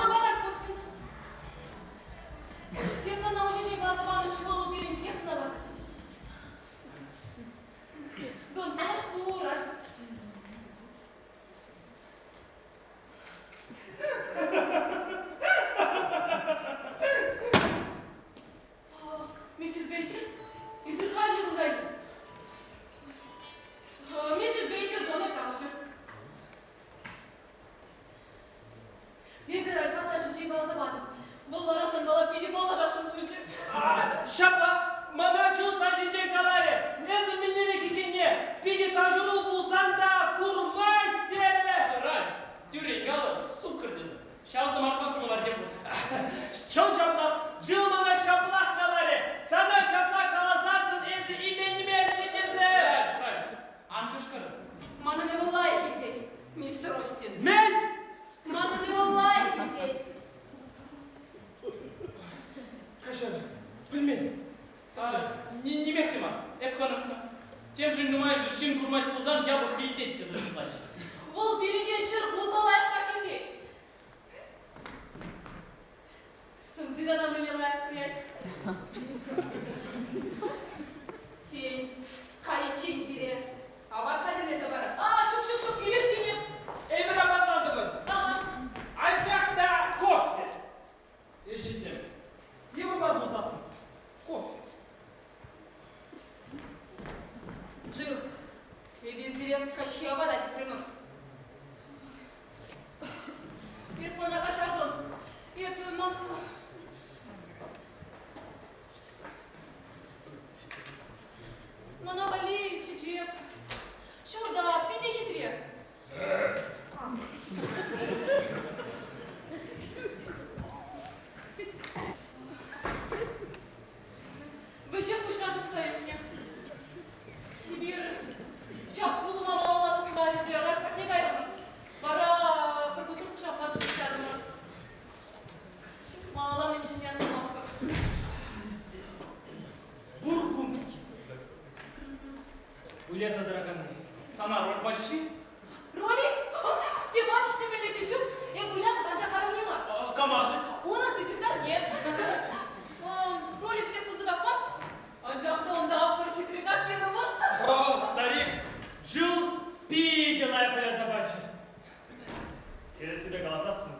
себе қаласасың.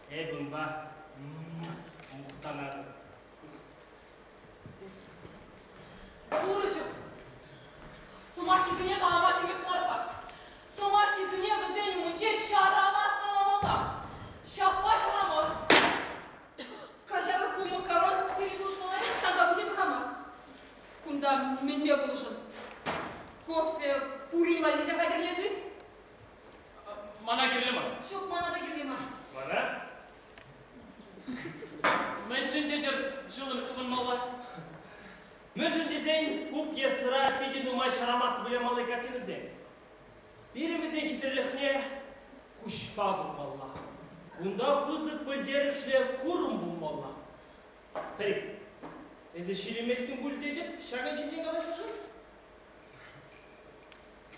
Бұнда мұқтанады. Турышым, сумақ кезіне қалама демек марқа. Сумақ кезіне бізден өмінше шарамас қаламала. Шаппа шарамас. Кажары кумы король сирек ушмалай, тага бuje бахама. Кунда менбе болушын. Кофе, пурила лиде қадірлесін? Мана керлі ма? Шоқ мана да келе ма? Мана? Мен жендедер жылын қыбын мала. Мүржін десең, куп есіра педен умай шарамасы білем алай картинізен. Бірімізен хидірліхне күшпадым балла. Кунда бұзып бүлдерішле күрім бұлмалла. Старик, әзі шереместің бүлде деп, шаған жинжен қалашы жыл?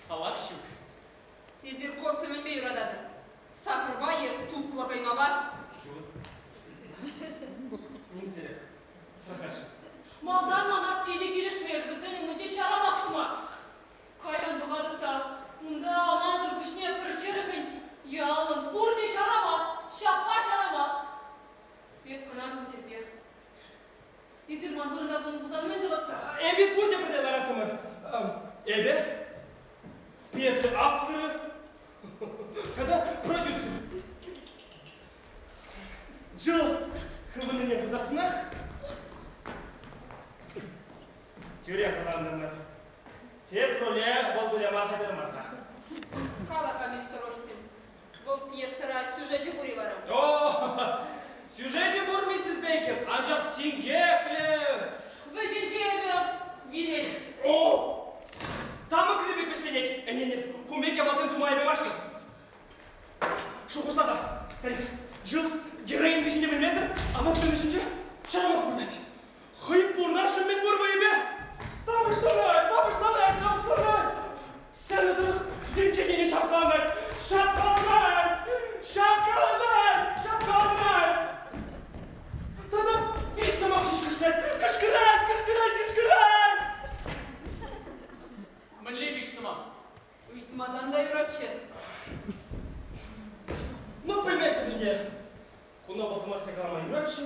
Халак щук. Езір кофе менбе юрадады. Сақырбайы туқла қаймаба. Немсерек, прохашы. Малдан мана пиде келішмер, бізден өмінше шарамас кыма. Кайран бұғадып та, мұнда назыр күшіне бір херігін, ялын, бұрды шарамас, шаппа шарамас. Бек қынадым тербер. Езір мандырында бұны бұзанмен де бақта. Эбе burada бірде баратымыр. Эбе, пьесы авторы, когда продюсер. Жыл қылбыныңе бұзасынақ. Тюре қыландымыр. Теп роле бол білема қадырмаға. Калака, мистер Остин. Бұл пьесыра сюжеті бұри барым. О, сюжеті бұр, миссис Бейкер, анжақ сенге кілер. Вы женчебе, вилеш. О, тамы кілібек бешленет. Әненен, көмекке басын тумайбе баштым. Шуқыштаға, старик, жыл героин бешінде білмездір, анасының ішінде шарамас бұдады. Хыйып бұрна шыммен бұр бейбе. Табыштарай. Сән отырық, денчегені шапқаланай. Тадам, веш самақ шеш кішкірай. Мен лебеш сыма. Үйтмазанда юратшы. Ну, поймесі білге. Құна басымасы қаламай юратшы.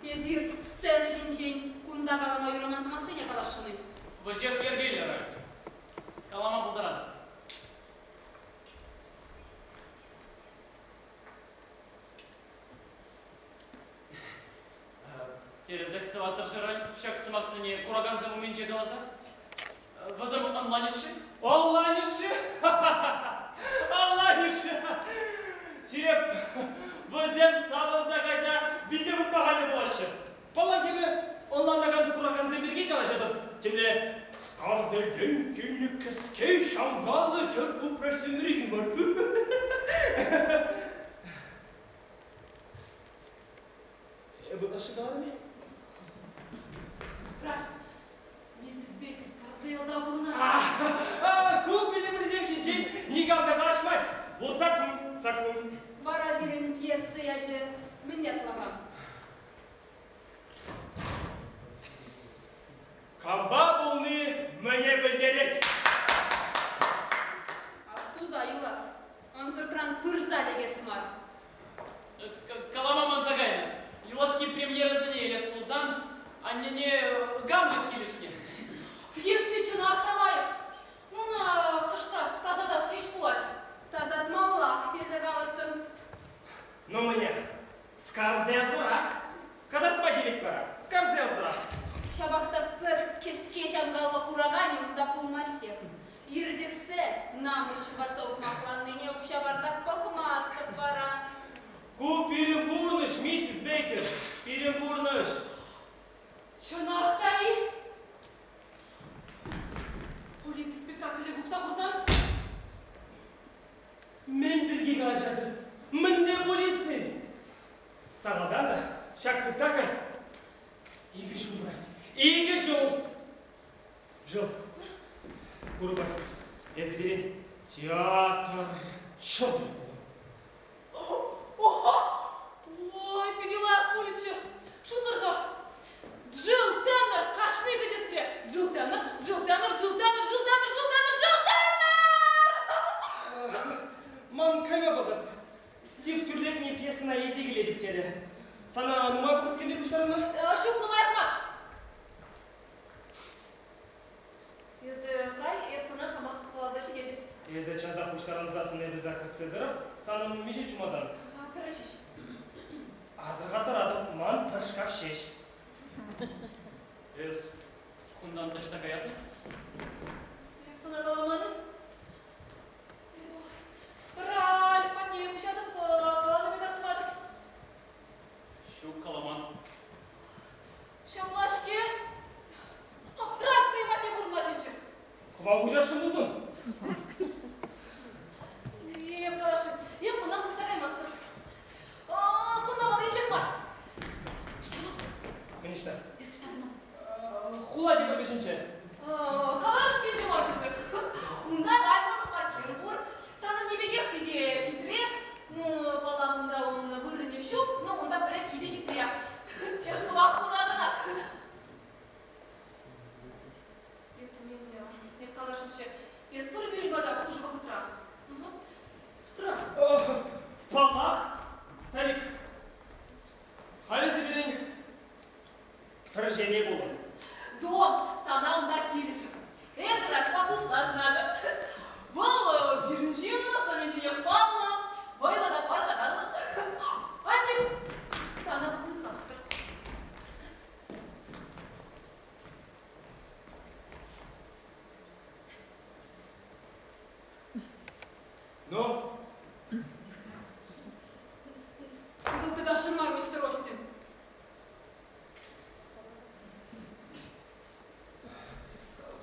Езір сцена жинжен, кунда қалама юраманзымасыне қалашыны. Вожек ергейлері. Калама бұлдырады. Терезекті ватыр жырай, шак сымақсыне кураганзым уменче қаласа. Вызым анланышы? Алланышы. Сиреп, вызем савынса қайса бизе бұтпағаны болашы. Бала кемі онланнаған құраған земберге қалашадым. Кемле, скарздерден кені кіске шамғалы сөт бұл прәштемірегі бар. Бұл ашы қалар ме? Граф, миссис Бейкер сказды елда бұлына. Көп білімізем шынчен никамда қарашмайыз. Бұл сакун. Варазирин пьесы яжы мінетлағам. Камба бұлны мәне білдерет. Астуза юлас, анзыртран пырзалеге смар. Калама манзагайна. Юлашки премьерасыне елес бұлзан, аннене Гамлет келішне. Пьесы чынақ талайып. Мұна қышта тазада шеш бұлады. Тазатмаллах тезе қалыттым. Но мне сказды азырақ. Қадыртпа демек бара. Сказды азырақ. Шабақта пір кеске жамғалы құрағанын да пұлмастер. Ердексе намыз шубатса ұқмақланныне ұқша барзақ бақымастық бара. Ку Петербурныш, миссис Бейкер. Петербурныш. Чынақтай. Полиция спектаклі құпса құсан. Мен білге қалашады. Мінде полиция. Сағалдан да шақ спектакль. Игі жыл брать. Игі жыл. Жыл. Құрыбай. Езі берен театр шырды. Ой, педилар полиция. Шутырға. Джил Теннер, қашны бедестре. Джил Теннер. Ман кәме бағыт. Стив Тюрле пьесына езегіле диптері. Сана нума бұғыт кемде күштарына? Шук нумайықма. Езі қай, епсана қамақ зашы келіп. Езі чаза құштарын засын әбіза күтсілдіріп, саным меже жұмадан. Пірішіш. Азы қатырадым, ман бір шкаф шеш. Кундан тышта каятны? Епсана қаламаны. Ральф, патне күшадық, қаланы мен астывадық. Щук каламан. Шамлашке. Ральф, мен патне бұрынма жинчі. Құба ұжашы бұлдың. Еп, қалашым, еп, мұндан қыстар аймастыр. Құнда бал ежек бар. Штабы? Мен ішті. Есі штабынан. Хула деп бешінші. Қаларыш кенже бар кезі. Мұнда Ральфаныққа кері бұр. Саны небеге кейде хитре. Балағында оның вырыне шук, онда бірі кейде хитре. Есі құлақ құладына. Еп қалашыншы. Есі тұры беріл бада ұжығы құтыра. Тұра. Паллах, Салик. Халесі берен бір және болу. Дон, сана онда келішік. Есі рақпаты слажынады. Бұл біріншіңі саненчене палла. Ойлада бар қадарлы. Антик, сана бұлын санақтыр. Ну, Был ты даже мар, мистер Остин.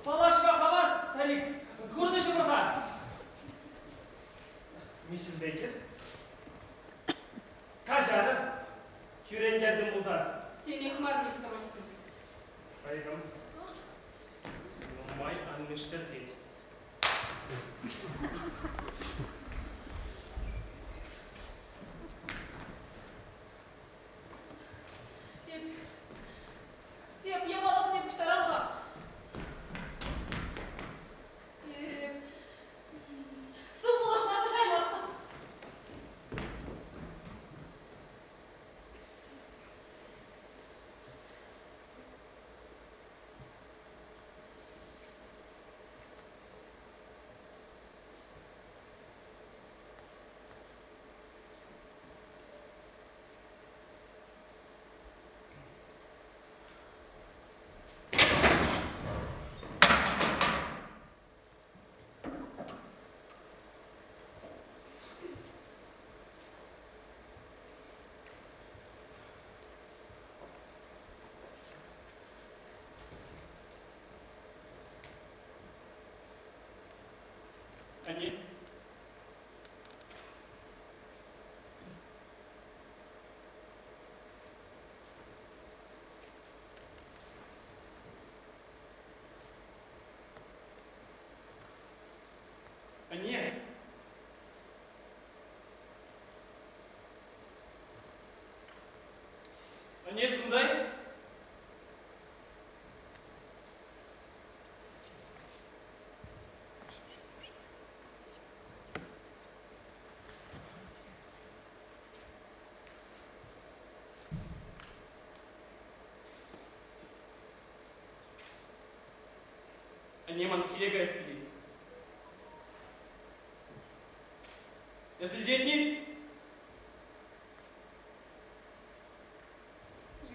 Палашқа қабас, Салик. Көрді жұмырға. Миссис Бейкер. Кажары. Күренгердің бұзар. Тенек мар, мистер Остин. Пайғам. Умай анмештер дейді. Я баласын еп күштарамға. Су болашын азырғай бастым. Они? Они? Они сундай? Неман килега эскелет. Если детни,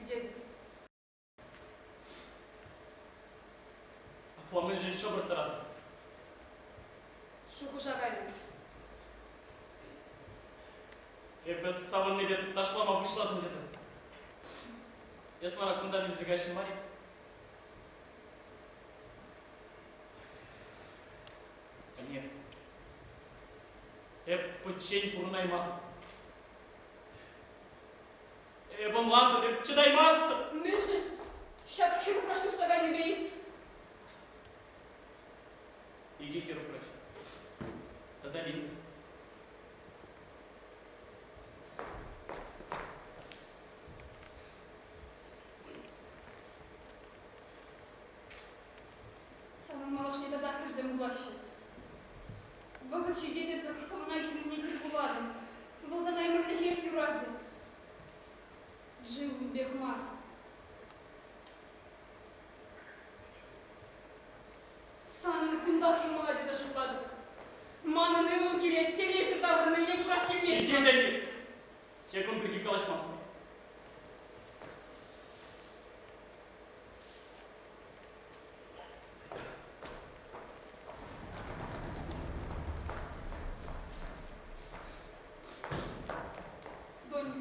Дядя. акламы жен шобыр тұрады. Шуку шагайын. Біз саванны бет ташлама бұшладың десін. Есмана күндан үлзігі ашын мари. Они. Пучень пурнаймаст. Бомланды, чыдаймаст. Менші, шак хиру прашу шагайны бей. Иди херу прочь. Тогда Линда. Санын малашны тада кірзім бұлашы. Вағыт шедеде сақырқымына келіне тер бұладым. Бұл зана емірді хер хюрадзе. Секунд бірге қалашмасын. Доня.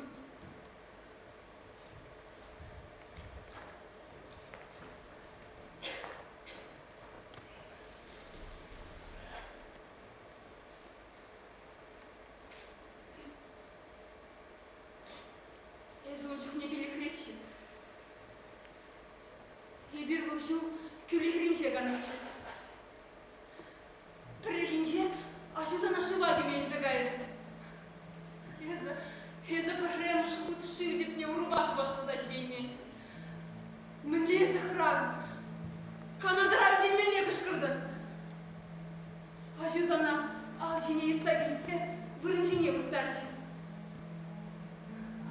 Ezoncuq ne bilikreçi. Bir vılşu külihrince ganıçı. Прыгинже, а что за наши лаги мейзе гайры? Еза пахремыш кут шивдип мне урубаку башла за ждение. Мынле захрару. Канадрай демелне кышкырды. А жузана ал жине етса келсе, вырынжине выртарчы.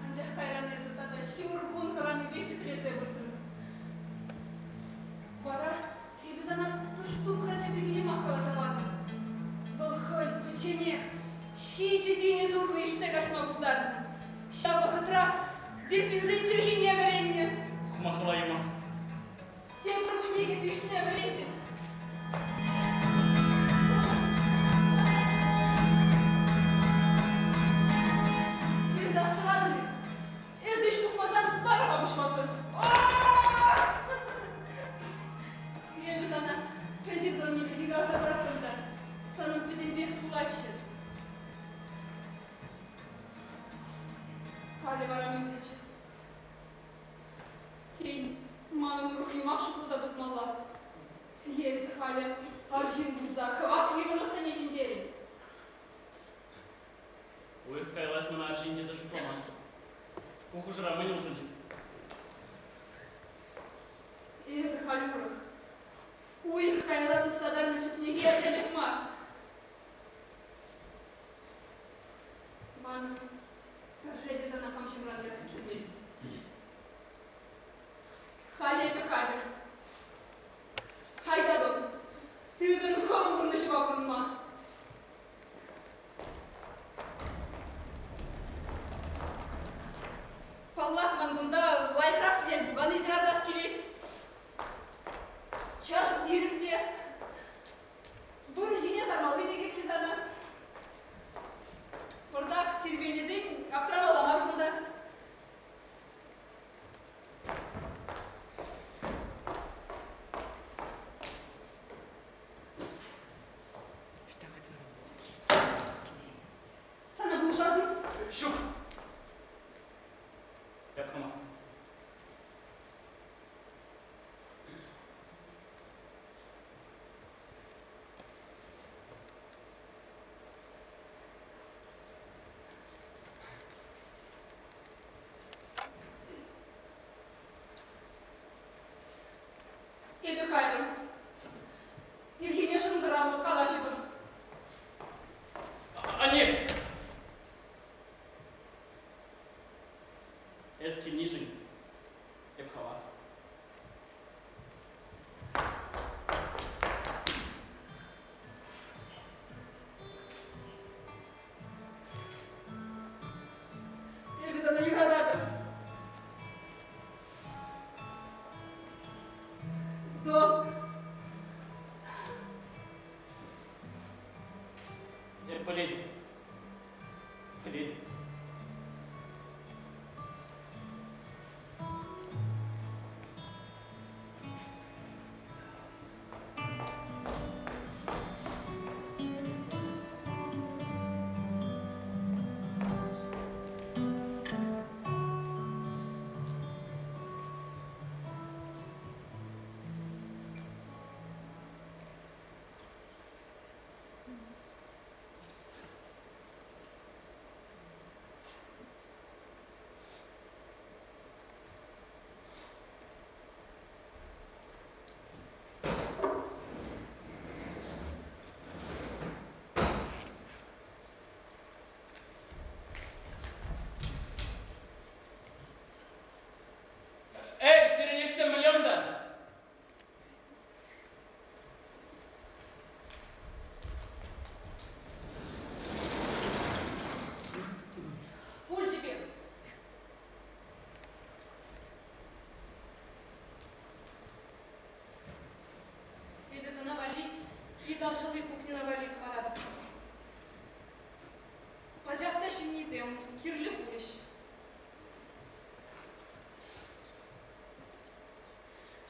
Анжақ кайран езі тада шургун хараны вечі трезе выртыры. Бара, biz ana bir su kıraca bir gün yumak zapады. Былхый, печене, шиичи дейне зургы ішіне кашма бұлдарына. Шабы қытыра, дельфинзен чырхине веренне. Махала ема. Сен бір күндегі ішіне веренде. Ез асырады, ез іш тұқмазан дарға бұшмады. Biz ana pecikten gibi gaza bıraktığında sanın bizim bir kulaçı. Hali var amimlici. Sen malın ruh yumak şukluza tutmalar. Yez hali arşin buza, kavak yırmırlıksa neşin derim. Ой, кайлас мына аршинде за шутлама. Кухужыра мыне ушынчы. Yez hali uruk. Уих, кайла тұқсадарына жүк неге әжелік ма? Маның бірреде зана қамшымран ерас келместі. Халепі қазір. Хайдадым. Түйдің қовын бұрнышы бапын ма? Паллах мандында лайқрақ сізден бұған езердас келет. Чашып директе. Бұрын жине сармалы деген біз ана. Бұрдақ тербенезен аптырамаламар бұнда. Sana buluşasın. Şuk! Yapkama. Ebe kayrım. Ирхине шындырамы қалашы бір. Анне! Эски нижень. Епхавас. Biz ana yüradadı. Dom. Поледи. Поледи.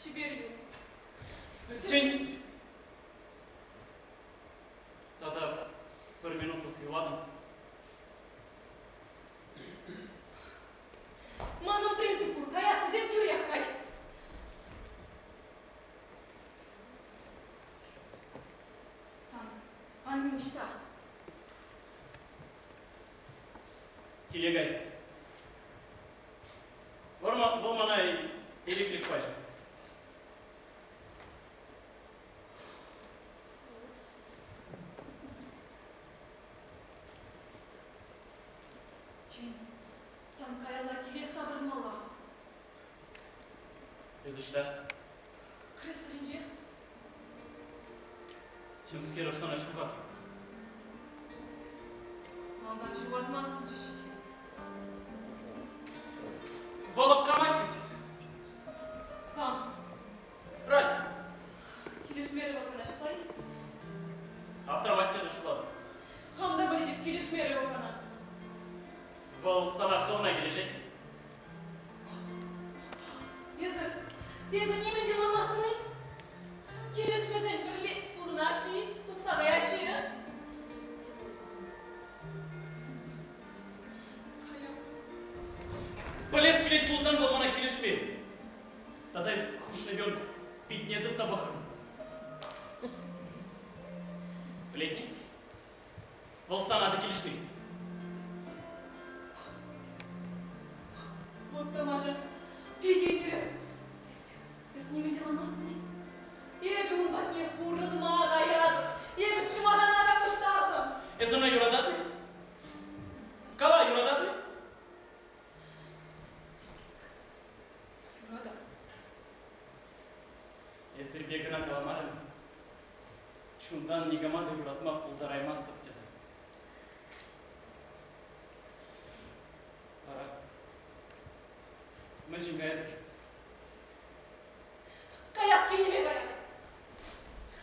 Чиберью. Сен... Тада бір минутлық үйладым. Ману принципу, кая стезен тюрях кай. Сан, ани ушта. Келегай. Бұл мана электрик бай. Чен, сан каяла килек табырмала. Өзішті. Кресло жинже. Темскеріп сана шуғат. Малдан шуғатмастын жешеке. Волок трамасить. Там, Рад. келешмері болсана шықлай. Аптрамасте шуғат. Хамда біледіп келешмері болсана. Бұл сана қылына келешет. Езі немен деламастыны? Келешмесен бірле ұрнаши, тұқсаға яши. Полез келет болсан бұл мана келешме. Тадай скучный бен питнеді цабақым. Білетне? Бұл сана ады келешмейсі. Вот Тамаша, пиди интерес. С ними деламастыны? Ебі он баке пұрыныма ағаяды. Ебі чымадан ада пұштардым. Эзона юрадады? Кала юрадады? Юрада. Есір бегіна каламарын. Шундан негамады юратмақ ұлдараймас тұптезі. Ара. Мүлшін қайдыр. Каяски неме каяды.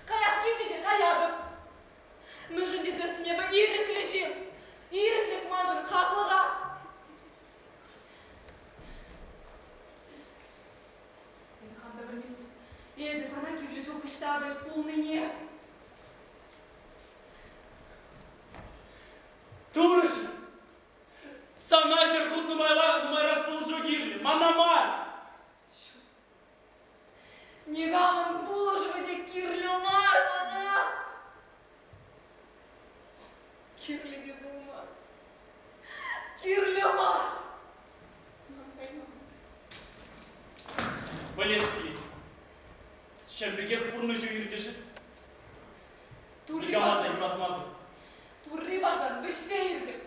Каяски жеде каяды. Мүжін дезесі небі иреклешін. Иреклек мажыр хақлыға. Мен ханда білместі. Еді сана кирлі çok iştahы полный не. Турыш! Сана жырғыт нумайрақ бұлжу кирлі. Манамар! Неғамын бұл жывыде кирлі мар мана. Кирлі де болма. Кирлі мар. Болезки. Шәмбекер пұрны жүйірдеші. Турри Негамазда базан. юратмазы. Турри базан. Бішсе ерді.